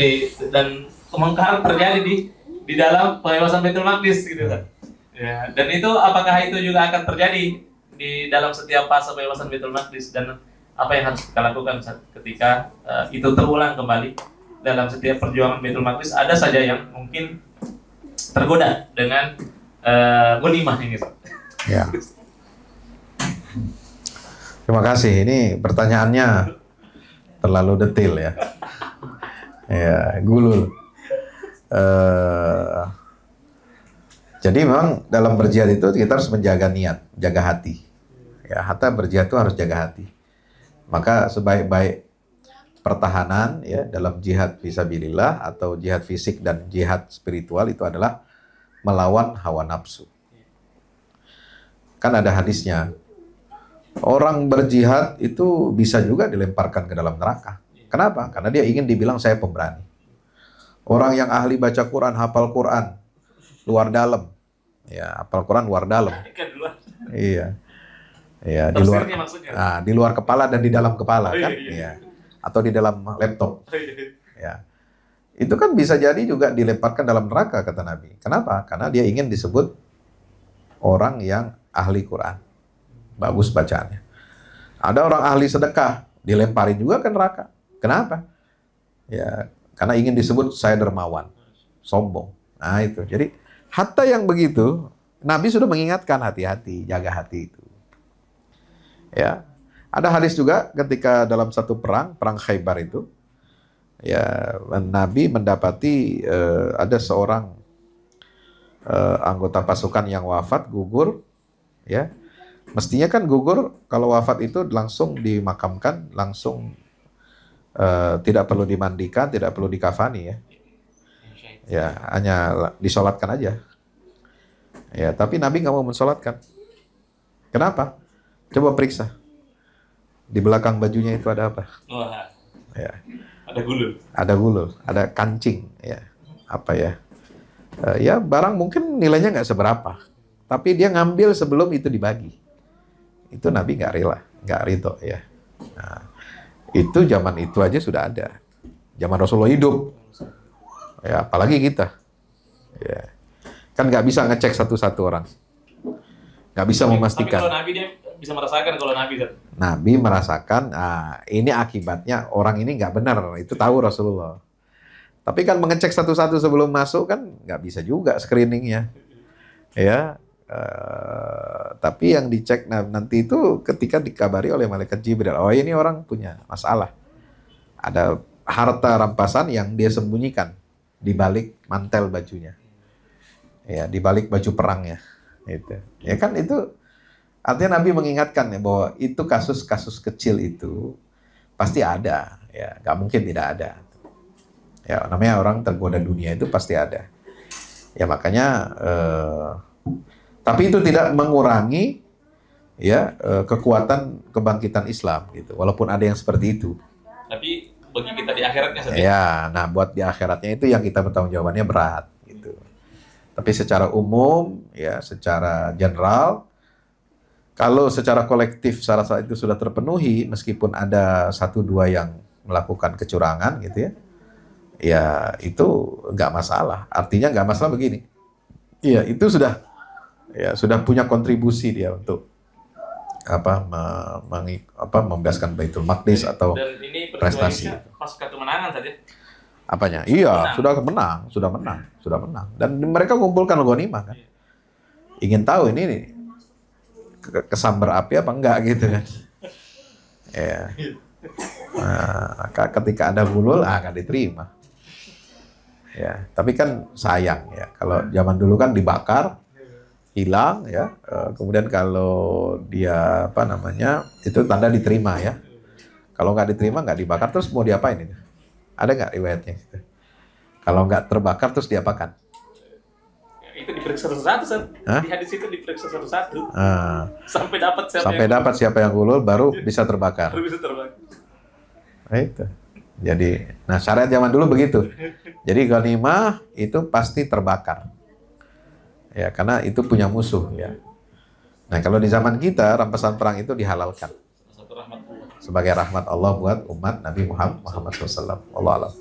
dan kemungkaran terjadi di dalam pembebasan Baitul Maqdis gitu kan. Ya, dan itu apakah itu juga akan terjadi di dalam setiap fase pembebasan Baitul Maqdis, dan apa yang harus kita lakukan ketika itu terulang kembali dalam setiap perjuangan Baitul Maqdis? Ada saja yang mungkin tergoda dengan ghanimah ini. Ya. Terima kasih. Ini pertanyaannya terlalu detail ya. Ya, gulul. Jadi memang dalam berjihad itu kita harus menjaga niat, jaga hati. Ya, hatta berjihad itu harus jaga hati. Maka sebaik-baik pertahanan ya dalam jihad fisabilillah atau jihad fisik dan jihad spiritual itu adalah melawan hawa nafsu. Kan ada hadisnya, orang berjihad itu bisa juga dilemparkan ke dalam neraka. Kenapa? Karena dia ingin dibilang saya pemberani. Orang yang ahli baca Quran, hafal Quran, luar dalam. Ya, hafal Quran luar dalam. Iya. Ya, di luar kepala dan di dalam kepala kan? Iya. Atau di dalam laptop. Ya. Itu kan bisa jadi juga dilemparkan dalam neraka kata Nabi. Kenapa? Karena dia ingin disebut orang yang ahli Quran. Bagus bacaannya. Ada orang ahli sedekah, dilemparin juga ke neraka. Kenapa? Ya, karena ingin disebut saya dermawan, sombong. Nah itu. Jadi hatta yang begitu, Nabi sudah mengingatkan hati-hati, jaga hati itu. Ya, ada hadis juga ketika dalam satu perang Khaybar itu, ya Nabi mendapati ada seorang anggota pasukan yang wafat, gugur, ya. Mestinya kan gugur kalau wafat itu langsung dimakamkan, langsung tidak perlu dimandikan, tidak perlu dikafani ya. Ya, hanya disolatkan aja. Ya, tapi Nabi nggak mau mensolatkan. Kenapa? Coba periksa. Di belakang bajunya itu ada apa? Wah. Ya. Ada gulung. Ada gulung, ada kancing, ya. Apa ya? Ya barang mungkin nilainya nggak seberapa, tapi dia ngambil sebelum itu dibagi. Itu Nabi nggak rela, nggak ridho ya. Nah, itu zaman itu aja sudah ada. Zaman Rasulullah hidup. Ya, apalagi kita. Ya. Kan nggak bisa ngecek satu-satu orang. Nggak bisa memastikan. Tapi kalau Nabi dia bisa merasakan kalau Nabi kan? Nabi merasakan, ini akibatnya orang ini nggak benar. Itu tahu Rasulullah. Tapi kan mengecek satu-satu sebelum masuk kan nggak bisa juga screeningnya. Ya. Tapi yang dicek nanti itu ketika dikabari oleh malaikat Jibril, oh ini orang punya masalah, ada harta rampasan yang dia sembunyikan di balik mantel bajunya, ya di balik baju perangnya, itu ya kan. Itu artinya Nabi mengingatkan ya bahwa itu kasus-kasus kecil itu pasti ada, ya nggak mungkin tidak ada, ya namanya orang tergoda dunia itu pasti ada, ya makanya tapi itu tidak mengurangi ya kekuatan kebangkitan Islam gitu. Walaupun ada yang seperti itu. Tapi bagi kita di akhiratnya saja. Ya, nah buat di akhiratnya itu yang kita bertanggung jawabannya berat gitu. Tapi secara umum ya, secara general, kalau secara kolektif syarat-syarat itu sudah terpenuhi, meskipun ada 1-2 yang melakukan kecurangan gitu ya, ya itu nggak masalah. Artinya nggak masalah begini. Iya, itu sudah punya kontribusi dia untuk membebaskan Baitul Maqdis atau dan ini prestasi. Pasca kemenangan saja. Apanya? Iya, sudah menang. Dan mereka kumpulkan ghanimah kan. Ingin tahu ini kesambar api apa enggak gitu kan. Ya. Nah, ketika ada bulul akan diterima. Ya, tapi kan sayang ya, kalau zaman dulu kan dibakar, hilang ya, kemudian kalau dia itu tanda diterima ya. Kalau nggak diterima, nggak dibakar, terus mau diapain itu? Ada nggak riwayatnya gitu? Kalau nggak terbakar terus diapakan? Itu diperiksa satu-satu. Di hadis itu diperiksa satu-satu. Sampai dapat siapa yang gulul baru bisa terbakar. Nah, itu. Jadi, syariat zaman dulu begitu. Jadi ghanimah itu pasti terbakar. Ya, karena itu punya musuh ya. Nah, kalau di zaman kita rampasan perang itu dihalalkan. Sebagai rahmat Allah buat umat Nabi Muhammad SAW. Allah alam.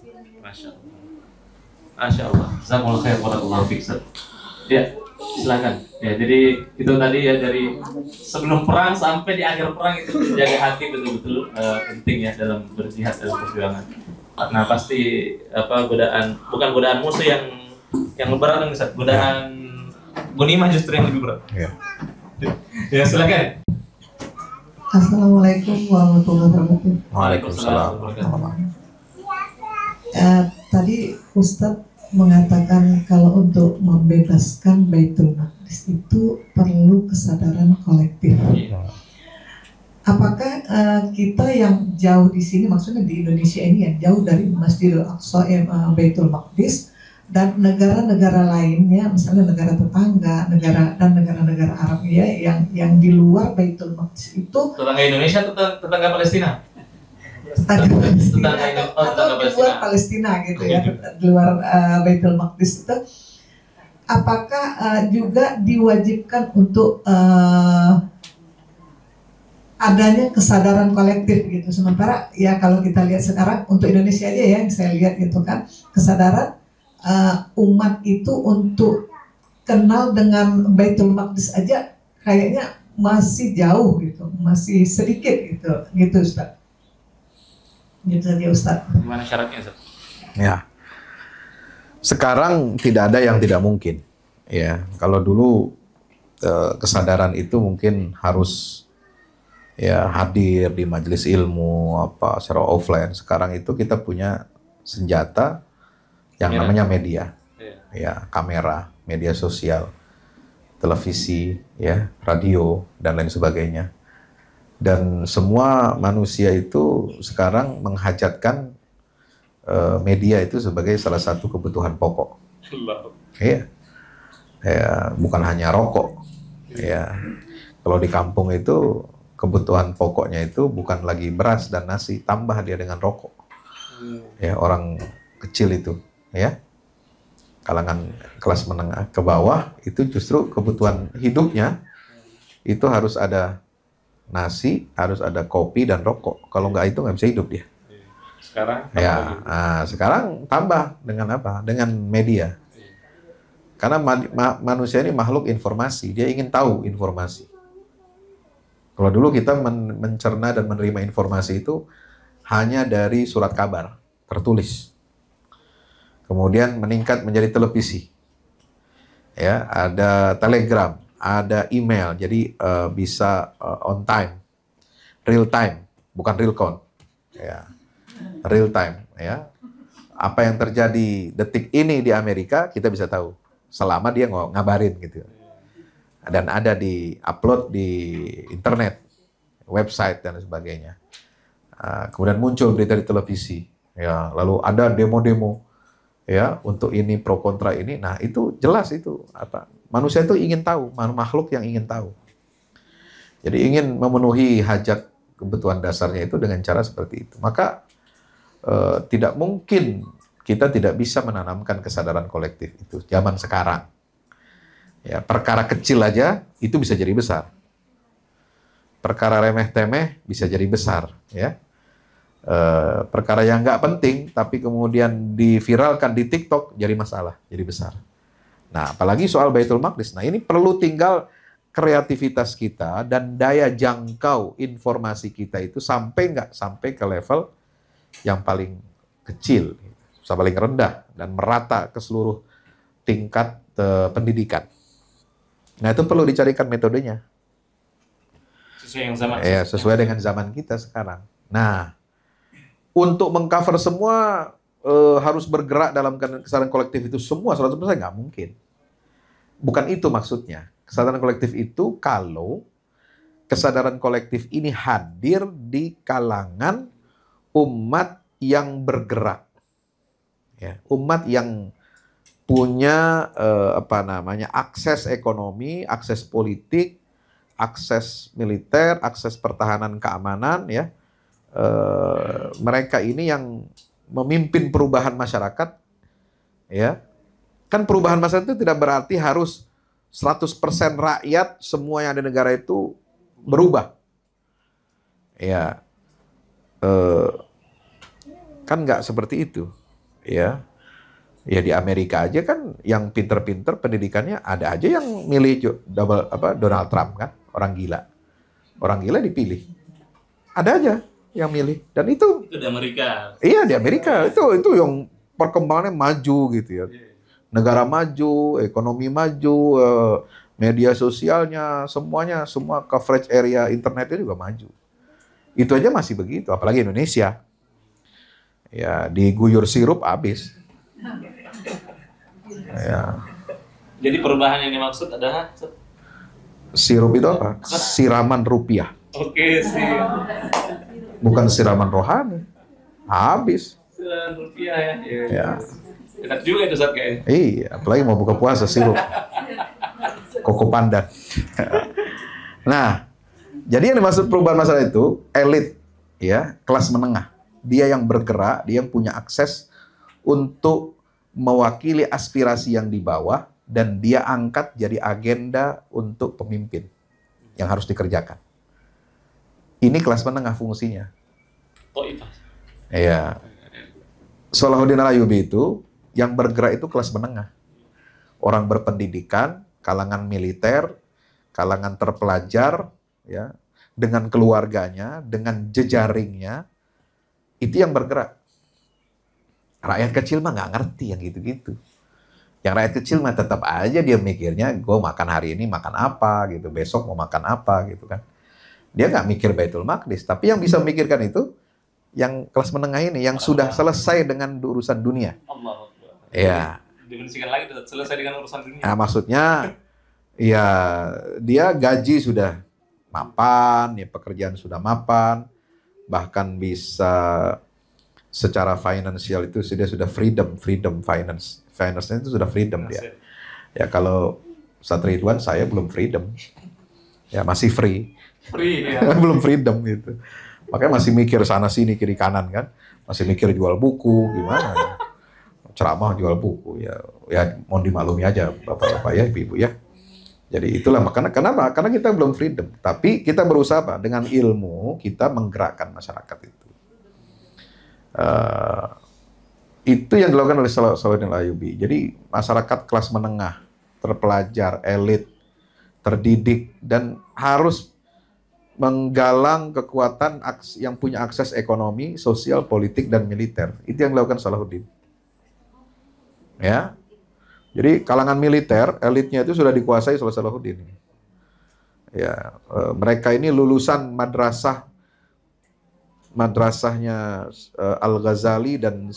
Masya Allah. Jazakumullah khair barakallahu fiik. Ya, silakan. Ya, jadi itu tadi ya, dari sebelum perang sampai di akhir perang itu menjaga hati betul-betul penting ya dalam berjihad dalam perjuangan. Karena pasti bukan godaan musuh yang berat kan, Ustaz. Godaan ghanimah justru yang lebih berat. Ya. Ya, silakan. Assalamualaikum warahmatullahi wabarakatuh. Waalaikumsalam. Tadi Ustadz mengatakan kalau untuk membebaskan Baitul Maqdis itu perlu kesadaran kolektif. Apakah kita yang jauh di sini, maksudnya di Indonesia ini yang jauh dari Masjidil Aqsa, Baitul Maqdis, dan negara-negara lainnya, misalnya negara tetangga, negara-negara Arab ya, yang di luar Baitul Maqdis itu, Tetangga Indonesia atau tetangga Palestina? tetangga Palestina atau di Palestina. luar Palestina gitu ya, di luar Baitul Maqdis itu, apakah juga diwajibkan untuk adanya kesadaran kolektif gitu. Sementara ya kalau kita lihat sekarang untuk Indonesia aja ya, yang saya lihat gitu kan, kesadaran umat itu untuk kenal dengan Baitul Maqdis aja kayaknya masih jauh gitu, masih sedikit gitu Ustaz. Gitu saja Ustaz. Gimana syaratnya, Ustaz? Ya. Sekarang tidak ada yang tidak mungkin. Ya, kalau dulu kesadaran itu mungkin harus ya hadir di majelis ilmu apa secara offline. Sekarang itu kita punya senjata yang namanya media. Ya, kamera, media sosial, televisi, ya, radio dan lain sebagainya. Dan semua manusia itu sekarang menghajatkan media itu sebagai salah satu kebutuhan pokok. Iya. Ya, bukan hanya rokok. Ya. Kalau di kampung itu kebutuhan pokoknya itu bukan lagi beras dan nasi, tambah dia dengan rokok. Ya, orang kecil itu, ya. Kalangan kelas menengah ke bawah itu justru kebutuhan hidupnya itu harus ada nasi, harus ada kopi dan rokok. Kalau nggak itu nggak bisa hidup dia. Sekarang Ya, sekarang tambah dengan apa? Dengan media. Karena manusia ini makhluk informasi, dia ingin tahu informasi. Kalau dulu kita mencerna dan menerima informasi itu hanya dari surat kabar tertulis. Kemudian meningkat menjadi televisi. Ya, ada telegram, ada email, jadi bisa on time, real time, bukan real count. Ya. Real time, ya. Apa yang terjadi detik ini di Amerika kita bisa tahu selama dia ngabarin gitu. Dan ada di upload di internet, website dan sebagainya. Kemudian muncul berita di televisi, ya. Lalu ada demo-demo, ya, untuk ini pro kontra ini. Nah itu jelas itu apa? Manusia itu ingin tahu, makhluk yang ingin tahu. Jadi ingin memenuhi hajat kebutuhan dasarnya itu dengan cara seperti itu. Maka tidak mungkin kita tidak bisa menanamkan kesadaran kolektif itu zaman sekarang. Ya, perkara kecil aja itu bisa jadi besar. Perkara remeh-temeh bisa jadi besar, ya. Perkara yang nggak penting tapi kemudian diviralkan di TikTok jadi masalah, jadi besar. Nah, apalagi soal Baitul Maqdis. Nah, ini perlu tinggal kreativitas kita dan daya jangkau informasi kita itu sampai ke level yang paling kecil, paling rendah dan merata ke seluruh tingkat pendidikan. Nah, itu perlu dicarikan metodenya. Sesuai yang zaman. Ya, sesuai dengan zaman kita sekarang. Nah, untuk mengcover semua harus bergerak dalam kesadaran kolektif itu semua 100% nggak mungkin. Bukan itu maksudnya. Kesadaran kolektif itu kalau kesadaran kolektif ini hadir di kalangan umat yang bergerak, ya, umat yang punya akses ekonomi, akses politik, akses militer, akses pertahanan keamanan, ya. Mereka ini yang memimpin perubahan masyarakat, ya. Kan perubahan masyarakat itu tidak berarti harus 100% rakyat semua yang ada di negara itu berubah, ya. Kan nggak seperti itu, ya. Ya di Amerika aja kan yang pinter-pinter pendidikannya ada aja yang milih Donald Trump kan, orang gila dipilih, ada aja yang milih. Dan itu di Amerika. Iya di Amerika itu yang perkembangannya maju gitu ya, negara maju, ekonomi maju, media sosialnya semuanya, semua coverage area internetnya juga maju. Itu aja masih begitu, apalagi Indonesia. Ya, diguyur sirup habis. Ya. Jadi perubahan yang dimaksud adalah Sirup itu apa? Siraman rupiah. oke sih. Bukan siraman rohani. Habis. Rupiah ya. Iya. Ya. Enak juga itu Ustaz kayaknya. Iya, apalagi mau buka puasa sirup. Koko pandan. Nah, jadi yang dimaksud perubahan masalah itu elit, ya, kelas menengah. Dia yang bergerak, dia yang punya akses untuk mewakili aspirasi yang di bawah dan dia angkat jadi agenda untuk pemimpin yang harus dikerjakan. Ini kelas menengah fungsinya. Thaifah. Iya. Salahuddin Al-Ayyubi itu yang bergerak itu kelas menengah. Orang berpendidikan, kalangan militer, kalangan terpelajar, ya, dengan keluarganya, dengan jejaringnya, itu yang bergerak. Rakyat kecil mah nggak ngerti yang gitu-gitu. Yang rakyat kecil mah tetap aja dia mikirnya, gue makan hari ini makan apa gitu, besok mau makan apa gitu kan. Dia nggak mikir Baitul Maqdis. Tapi yang bisa memikirkan itu, yang kelas menengah ini, yang sudah selesai dengan urusan dunia. Allah. Ya. Dimensikan lagi selesai dengan urusan dunia. Nah, maksudnya ya dia gaji sudah mapan, ya pekerjaan sudah mapan, bahkan bisa secara finansial itu dia sudah freedom finance. Finance-nya itu sudah freedom dia. Ya kalau Ustaz Ridwan saya belum freedom. Ya masih free. Free ya. Belum freedom gitu. Makanya masih mikir sana sini kiri kanan kan. Masih mikir jual buku gimana. Ceramah jual buku ya mohon dimaklumi aja bapak-bapak ya ibu-ibu ya. Jadi itulah makanya kenapa? Karena kita belum freedom. Tapi kita berusaha Pak, dengan ilmu kita menggerakkan masyarakat itu. Itu yang dilakukan oleh Salahuddin Al-Ayyubi. Jadi masyarakat kelas menengah, terpelajar, elit, terdidik dan harus menggalang kekuatan yang punya akses ekonomi, sosial, politik dan militer. Itu yang dilakukan Salahuddin. Ya. Jadi kalangan militer, elitnya itu sudah dikuasai oleh Salahuddin. Ya, mereka ini lulusan madrasahnya Al-Ghazali dan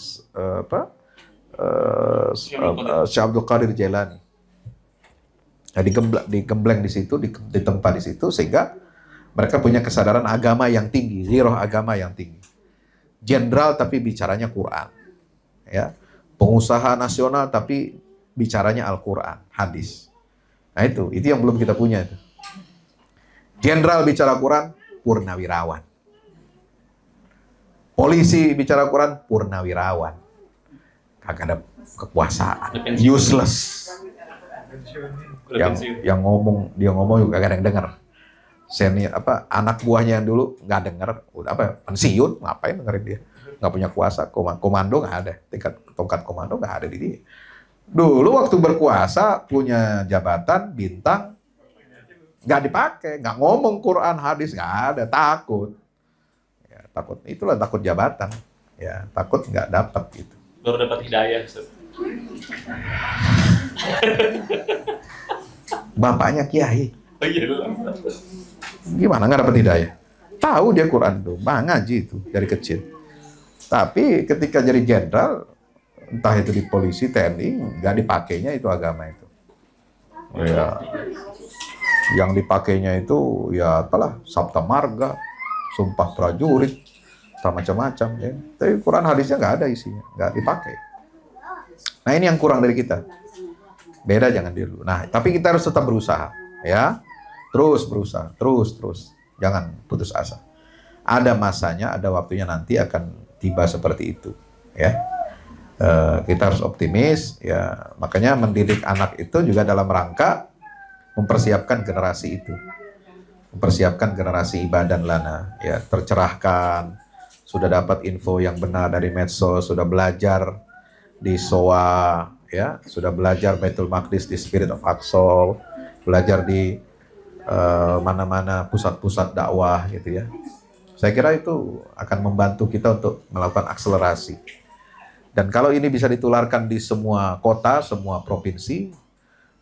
Syekh Abdul Qadir Jailani. Nah, digembleng di situ, ditempa di situ sehingga mereka punya kesadaran agama yang tinggi, ghiroh agama yang tinggi. Jenderal tapi bicaranya Quran. Ya. Pengusaha nasional tapi bicaranya Al-Quran, hadis. Nah itu yang belum kita punya itu. Jenderal bicara Quran, purnawirawan. Polisi bicara Quran, purnawirawan. Kagak ada kekuasaan, useless. Yang dia ngomong juga kagak ada yang denger. Senior anak buahnya yang dulu nggak denger, pensiun ngapain dengerin dia? Nggak punya kuasa, komando nggak ada, tongkat komando nggak ada di dia. Dulu waktu berkuasa punya jabatan bintang nggak dipakai, nggak ngomong Quran hadis nggak ada, takut. Ya, takut itulah takut jabatan, ya takut nggak dapat gitu. Baru dapat hidayah. Bapaknya kiai. Oh iya. Gimana nggak dapat hidayah? Tahu dia Quran tuh, ngaji itu dari kecil. Tapi ketika jadi jenderal, entah itu di polisi, TNI, nggak dipakainya itu agama itu. Ya, yang dipakainya itu ya apalah, Sabta Marga, Sumpah Prajurit, macam-macam. Ya. Tapi Quran hadisnya nggak ada isinya, nggak dipakai. Nah ini yang kurang dari kita. Beda jangan dulu. Nah tapi kita harus tetap berusaha, ya, terus berusaha, terus, jangan putus asa. Ada masanya, ada waktunya nanti akan tiba seperti itu, ya. Kita harus optimis, ya. Makanya mendidik anak itu juga dalam rangka mempersiapkan generasi itu, mempersiapkan generasi ibadan lana, ya, tercerahkan, sudah dapat info yang benar dari medsos, sudah belajar di SOA, ya, sudah belajar Baitul Maqdis di Spirit of Aqsa, belajar di mana-mana pusat-pusat dakwah, gitu ya. Saya kira itu akan membantu kita untuk melakukan akselerasi. Dan kalau ini bisa ditularkan di semua kota, semua provinsi,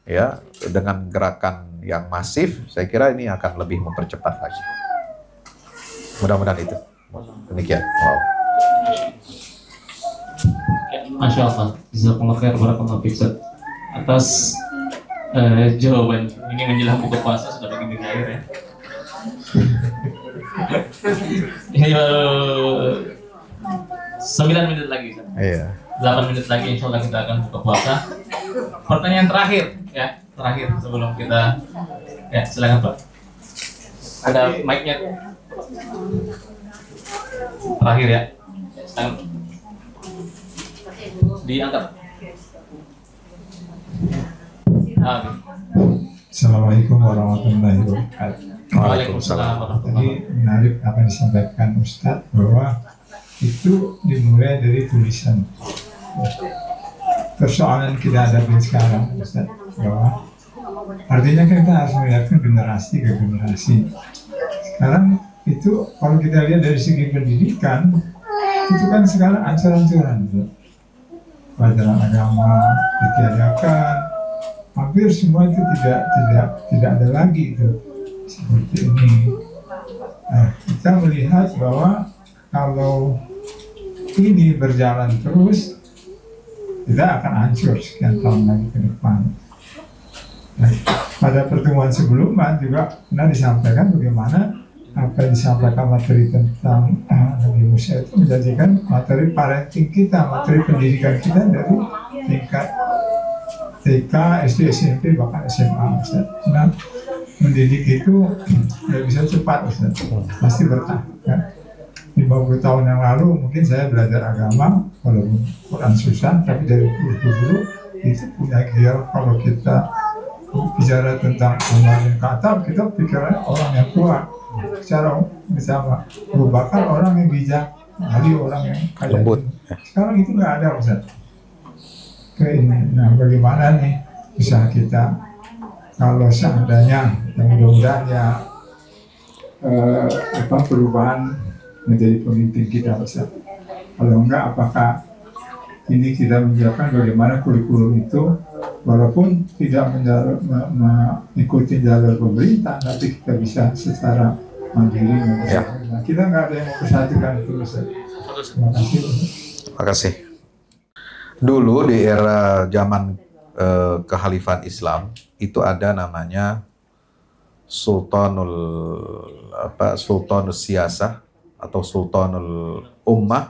ya, dengan gerakan yang masif, saya kira ini akan lebih mempercepat lagi. Mudah-mudahan itu. Demikian. Wow. Masya Allah. Jazakumullah khair, barakallahu fiik. atas jawaban. Ini menjelang buka puasa sudah bagi air ya. Ini baru 9 menit lagi. Iya. 8 menit lagi insya Allah kita akan buka puasa. Pertanyaan terakhir ya, terakhir sebelum kita ya silakan Pak. Ada mic-nya. Terakhir ya. Silakan. Diangkat. Assalamualaikum warahmatullahi wabarakatuh. Waalaikumsalam warahmatullahi Tadi menarik apa yang disampaikan Ustadz bahwa itu dimulai dari tulisan. Persoalan kita hadapi sekarang Ustadz bahwa artinya kan kita harus melihatkan generasi ke generasi. Sekarang itu kalau kita lihat dari segi pendidikan itu kan sekarang ancur-ancuran, pelajaran agama ditiadakan, hampir semua itu tidak ada lagi itu seperti ini. Nah, kita melihat bahwa kalau ini berjalan terus, kita akan hancur sekian tahun lagi ke depan. Nah, pada pertemuan sebelumnya juga pernah disampaikan bagaimana apa yang disampaikan materi tentang Nabi Musa itu menjadikan materi parenting kita, materi pendidikan kita dari tingkat TK, SD, SMP, bahkan SMA. Ustaz. Nah, mendidik itu tidak bisa cepat, Ustaz. Pasti bertahap. Kan? 50 tahun yang lalu mungkin saya belajar agama, walaupun Quran susah, tapi dari guru-guru itu punya gear. Kalau kita bicara tentang Umar bin Khattab, kita pikirannya orang yang tua. Secara bersama Abu Bakar orang yang bijak, Ali orang yang kaya. Lembut. Sekarang itu nggak ada, Ustaz. Nah, bagaimana nih usaha kita kalau seandainya yang mudah-mudahan ya perubahan menjadi pemimpin kita, Ustaz. Kalau enggak, apakah ini kita menyiapkan bagaimana kurikulum itu walaupun tidak mengikuti jalur pemerintah, tapi kita bisa secara mandiri. Ya. Nah, kita nggak ada yang mempersatukan itu, Ustaz. Terima kasih. Terima kasih. Dulu di era zaman kehalifan Islam itu ada namanya Sultanul Siyasah atau Sultanul Ummah,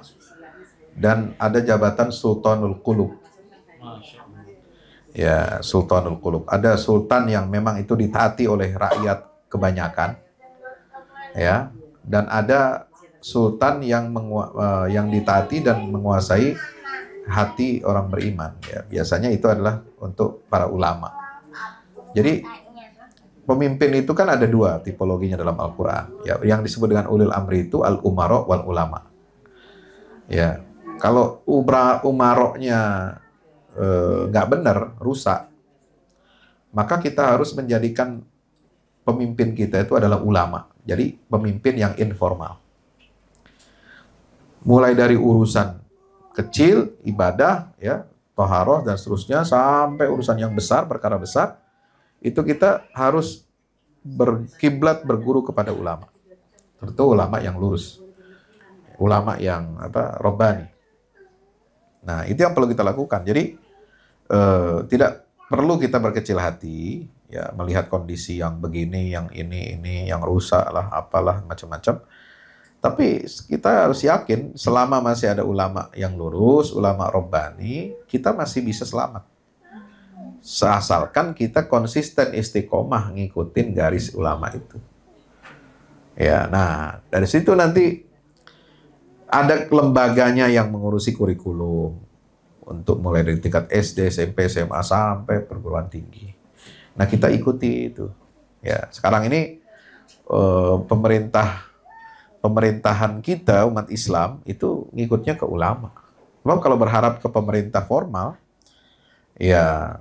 dan ada jabatan Sultanul Qulub. Ya, Sultanul Qulub. Ada sultan yang memang itu ditaati oleh rakyat kebanyakan. Ya, dan ada sultan yang ditaati dan menguasai hati orang beriman. Ya, biasanya itu adalah untuk para ulama. Jadi pemimpin itu kan ada dua tipologinya dalam Al-Quran. Ya, yang disebut dengan ulil amri itu al-umaro wal ulama. Ya, kalau umaroknya nggak benar, rusak, maka kita harus menjadikan pemimpin kita itu adalah ulama. Jadi pemimpin yang informal. Mulai dari urusan kecil, ibadah, ya, toharoh dan seterusnya, sampai urusan yang besar, perkara besar, itu kita harus berkiblat berguru kepada ulama. Tentu ulama yang lurus, ulama yang robbani. Nah, itu yang perlu kita lakukan. Jadi tidak perlu kita berkecil hati, ya, melihat kondisi yang begini, yang ini, yang rusak lah, apalah macam-macam. Tapi kita harus yakin selama masih ada ulama yang lurus, ulama robbani, kita masih bisa selamat. Seasalkan kita konsisten istiqomah ngikutin garis ulama itu. Ya, nah dari situ nanti ada lembaganya yang mengurusi kurikulum untuk mulai dari tingkat SD, SMP, SMA sampai perguruan tinggi. Nah, kita ikuti itu. Ya, sekarang ini pemerintahan kita umat Islam itu ngikutnya ke ulama. Sebab kalau berharap ke pemerintah formal, ya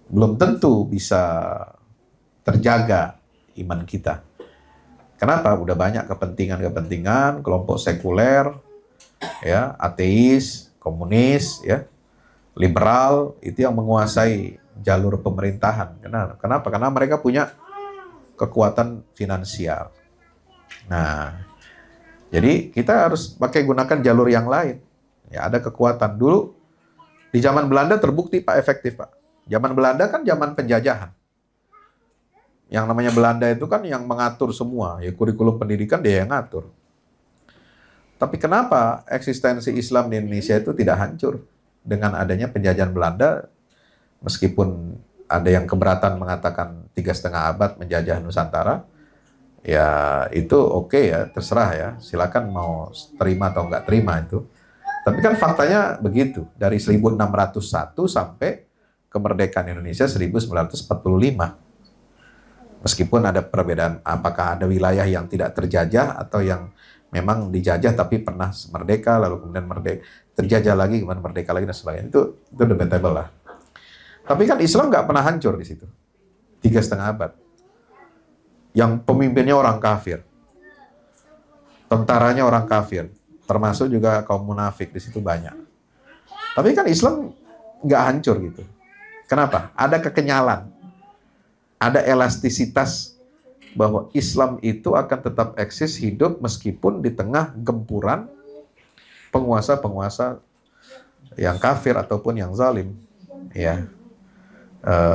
belum tentu bisa terjaga iman kita. Kenapa? Udah banyak kepentingan-kepentingan, kelompok sekuler, ya, ateis, komunis, ya, liberal, itu yang menguasai jalur pemerintahan. Kenapa? Karena mereka punya kekuatan finansial. Nah, jadi kita harus gunakan jalur yang lain. Ya, ada kekuatan. Dulu Di zaman Belanda terbukti Pak efektif Pak. Zaman Belanda kan zaman penjajahan. Yang namanya Belanda itu kan yang mengatur semua, ya kurikulum pendidikan dia yang ngatur. Tapi kenapa eksistensi Islam di Indonesia itu tidak hancur dengan adanya penjajahan Belanda, meskipun ada yang keberatan mengatakan 3,5 abad menjajah Nusantara, ya itu oke ya, terserah ya, silakan mau terima atau nggak terima itu. Tapi kan faktanya begitu, dari 1601 sampai kemerdekaan Indonesia 1945. Meskipun ada perbedaan, apakah ada wilayah yang tidak terjajah atau yang memang dijajah tapi pernah merdeka, lalu kemudian terjajah lagi, kemudian merdeka lagi dan sebagainya. Itu debatable lah. Tapi kan Islam nggak pernah hancur di situ. 3,5 abad. Yang pemimpinnya orang kafir. Tentaranya orang kafir. Termasuk juga kaum munafik di situ banyak. Tapi kan Islam nggak hancur gitu. Kenapa? Ada kekenyalan. Ada elastisitas bahwa Islam itu akan tetap eksis hidup meskipun di tengah gempuran penguasa-penguasa yang kafir ataupun yang zalim. Ya.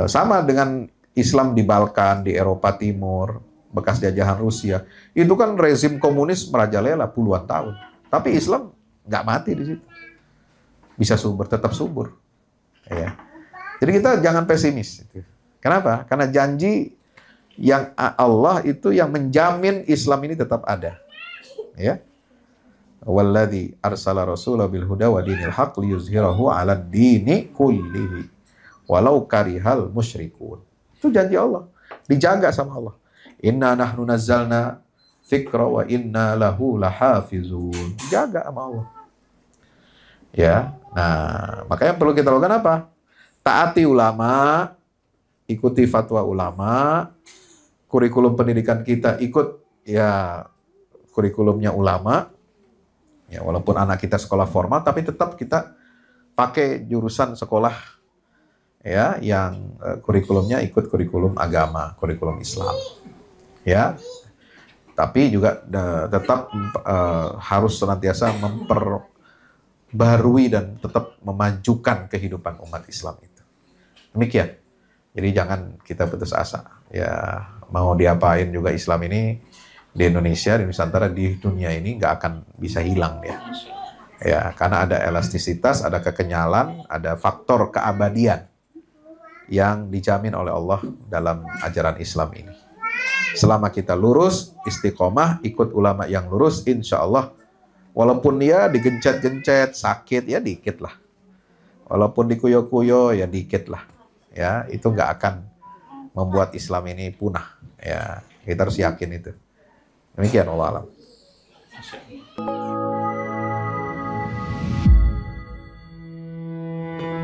Sama dengan Islam di Balkan, di Eropa Timur, bekas jajahan Rusia. Itu kan rezim komunis merajalela puluhan tahun. Tapi Islam nggak mati di situ. Bisa subur, tetap subur. Ya. Jadi kita jangan pesimis. Kenapa? Karena janji yang Allah itu yang menjamin Islam ini tetap ada. Ya. Walladzi arsala rasulahu bil huda wa dinil haqq liyuzhirahu 'alad dini kullihi walau karihal musyrikun. Itu janji Allah. Dijaga sama Allah. Inna nahnu nazzalna dzikra wa inna lahu lahafizun. Dijaga sama Allah. Ya. Nah, makanya perlu kita lakukan apa? Taati ulama, ikuti fatwa ulama, kurikulum pendidikan kita ikut ya kurikulumnya ulama. Ya, walaupun anak kita sekolah formal, tapi tetap kita pakai jurusan sekolah ya yang kurikulumnya ikut kurikulum agama, kurikulum Islam. Ya, tapi juga tetap harus senantiasa memperbarui dan tetap memajukan kehidupan umat Islam itu. Demikian. Jadi jangan kita putus asa. Ya, mau diapain juga Islam ini di Indonesia, di Nusantara, di dunia ini nggak akan bisa hilang ya. Ya, karena ada elastisitas, ada kekenyalan, ada faktor keabadian yang dijamin oleh Allah dalam ajaran Islam ini. Selama kita lurus, istiqomah, ikut ulama yang lurus, insya Allah, walaupun dia digencet-gencet, sakit, ya dikit lah. Walaupun dikuyo-kuyo, ya dikit lah. Ya, itu nggak akan membuat Islam ini punah. Ya, kita harus yakin itu. Demikian, Allah alam.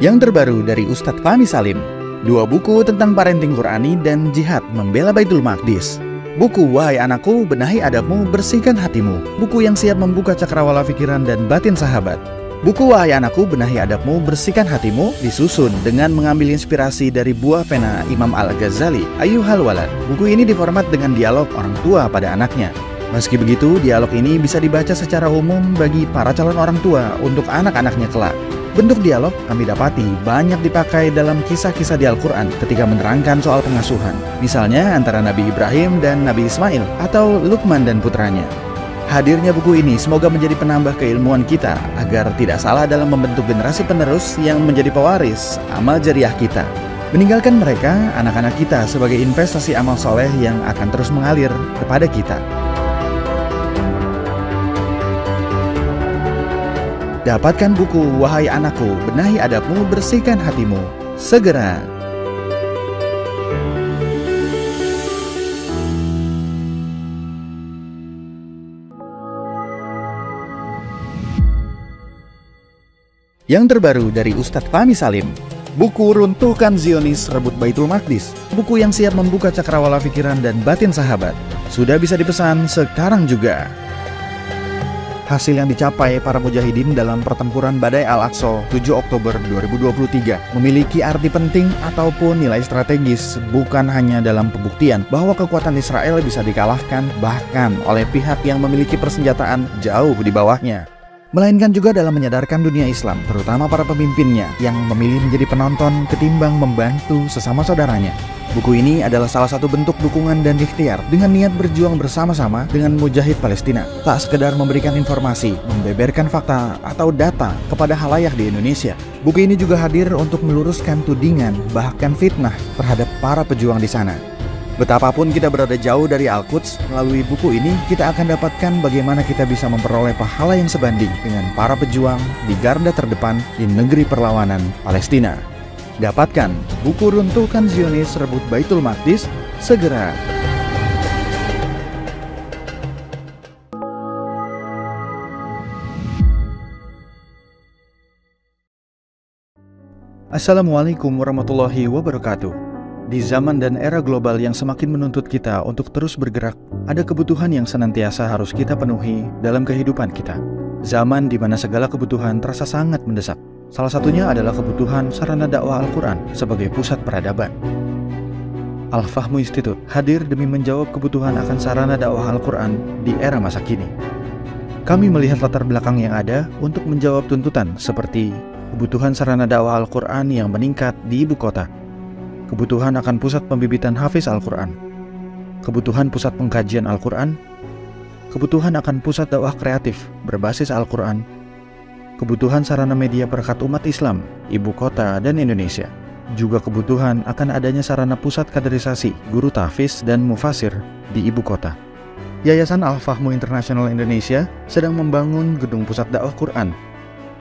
Yang terbaru dari Ustadz Fahmi Salim, 2 buku tentang parenting Qurani dan jihad membela Baitul Maqdis. Buku Wahai Anakku, Benahi Adabmu, Bersihkan Hatimu, buku yang siap membuka cakrawala pikiran dan batin sahabat. Buku Wahai Anakku, Benahi Adabmu, Bersihkan Hatimu disusun dengan mengambil inspirasi dari buah pena Imam Al-Ghazali, Ayyuhal Walad. Buku ini diformat dengan dialog orang tua pada anaknya. Meski begitu, dialog ini bisa dibaca secara umum bagi para calon orang tua untuk anak-anaknya kelak. Bentuk dialog kami dapati banyak dipakai dalam kisah-kisah di Al-Quran ketika menerangkan soal pengasuhan. Misalnya antara Nabi Ibrahim dan Nabi Ismail atau Luqman dan putranya. Hadirnya buku ini semoga menjadi penambah keilmuan kita agar tidak salah dalam membentuk generasi penerus yang menjadi pewaris amal jariah kita. Meninggalkan mereka, anak-anak kita, sebagai investasi amal soleh yang akan terus mengalir kepada kita. Dapatkan buku Wahai Anakku, Benahi Adabmu, Bersihkan Hatimu segera. Yang terbaru dari Ustadz Fahmi Salim, buku Runtuhkan Zionis Rebut Baitul Maqdis, buku yang siap membuka cakrawala pikiran dan batin sahabat. Sudah bisa dipesan sekarang juga. Hasil yang dicapai para mujahidin dalam pertempuran Badai Al-Aqsa 7 Oktober 2023 memiliki arti penting ataupun nilai strategis, bukan hanya dalam pembuktian bahwa kekuatan Israel bisa dikalahkan bahkan oleh pihak yang memiliki persenjataan jauh di bawahnya. melainkan juga dalam menyadarkan dunia Islam, terutama para pemimpinnya yang memilih menjadi penonton ketimbang membantu sesama saudaranya. Buku ini adalah salah satu bentuk dukungan dan ikhtiar dengan niat berjuang bersama-sama dengan mujahid Palestina. Tak sekedar memberikan informasi, membeberkan fakta atau data kepada halayak di Indonesia. Buku ini juga hadir untuk meluruskan tudingan, bahkan fitnah terhadap para pejuang di sana. Betapapun kita berada jauh dari Al-Quds, melalui buku ini kita akan dapatkan bagaimana kita bisa memperoleh pahala yang sebanding dengan para pejuang di garda terdepan di negeri perlawanan Palestina. Dapatkan buku Runtuhkan Zionis Rebut Baitul Maqdis segera. Assalamualaikum warahmatullahi wabarakatuh. Di zaman dan era global yang semakin menuntut kita untuk terus bergerak, ada kebutuhan yang senantiasa harus kita penuhi dalam kehidupan kita. Zaman di mana segala kebutuhan terasa sangat mendesak. Salah satunya adalah kebutuhan sarana dakwah Al-Quran sebagai pusat peradaban. Al-Fahmu Institute hadir demi menjawab kebutuhan akan sarana dakwah Al-Quran di era masa kini. Kami melihat latar belakang yang ada untuk menjawab tuntutan seperti kebutuhan sarana dakwah Al-Quran yang meningkat di ibu kota, kebutuhan akan pusat pembibitan hafiz Al-Quran, kebutuhan pusat pengkajian Al-Quran, kebutuhan akan pusat dakwah kreatif berbasis Al-Quran, kebutuhan sarana media perekat umat Islam, ibu kota dan Indonesia, juga kebutuhan akan adanya sarana pusat kaderisasi guru tahfiz dan mufasir di ibu kota. Yayasan Al-Fahmu International Indonesia sedang membangun gedung pusat dakwah Quran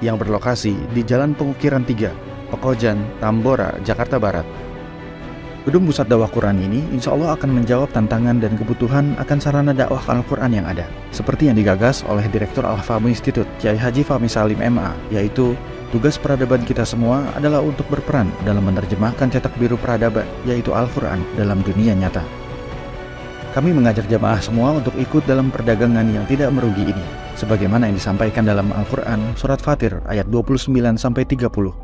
yang berlokasi di Jalan Pengukiran 3, Pekojan, Tambora, Jakarta Barat. Gedung pusat dakwah Quran ini insya Allah akan menjawab tantangan dan kebutuhan akan sarana dakwah Al-Quran yang ada, seperti yang digagas oleh Direktur Al-Fahmu Institute, Kiai Haji Fahmi Salim MA, yaitu tugas peradaban kita semua adalah untuk berperan dalam menerjemahkan cetak biru peradaban, yaitu Al-Quran dalam dunia nyata. Kami mengajak jamaah semua untuk ikut dalam perdagangan yang tidak merugi ini, sebagaimana yang disampaikan dalam Al-Quran Surat Fatir ayat 29-30,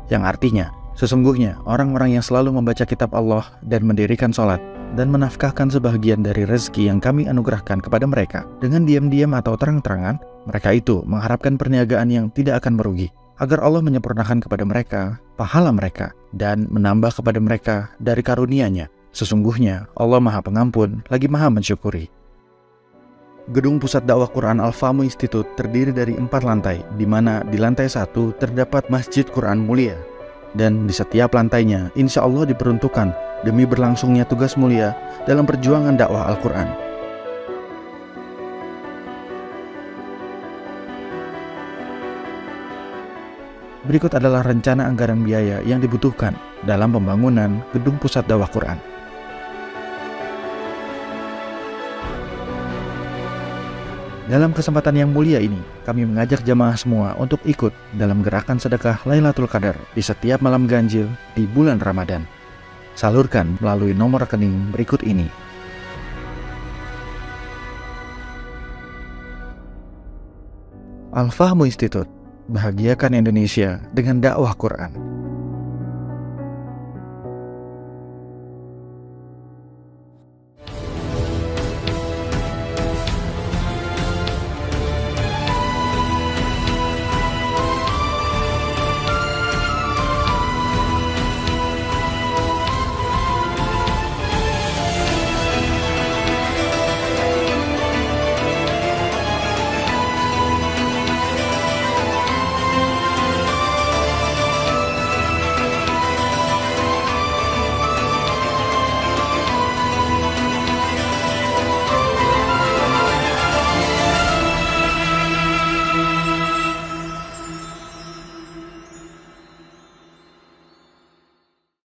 yang artinya, sesungguhnya orang-orang yang selalu membaca kitab Allah dan mendirikan sholat dan menafkahkan sebahagian dari rezeki yang kami anugerahkan kepada mereka dengan diam-diam atau terang-terangan, mereka itu mengharapkan perniagaan yang tidak akan merugi, agar Allah menyempurnakan kepada mereka pahala mereka dan menambah kepada mereka dari karunia-Nya. Sesungguhnya Allah Maha Pengampun lagi Maha Mensyukuri. Gedung Pusat Dakwah Quran Al-Fahmu Institute terdiri dari 4 lantai, di mana di lantai 1 terdapat Masjid Quran Mulia. Dan di setiap lantainya insya Allah diperuntukkan demi berlangsungnya tugas mulia dalam perjuangan dakwah Al-Quran. Berikut adalah rencana anggaran biaya yang dibutuhkan dalam pembangunan gedung pusat dakwah Quran. Dalam kesempatan yang mulia ini, kami mengajak jamaah semua untuk ikut dalam gerakan sedekah Lailatul Qadar di setiap malam ganjil di bulan Ramadan. Salurkan melalui nomor rekening berikut ini. Al-Fahmu Institute, bahagiakan Indonesia dengan dakwah Quran.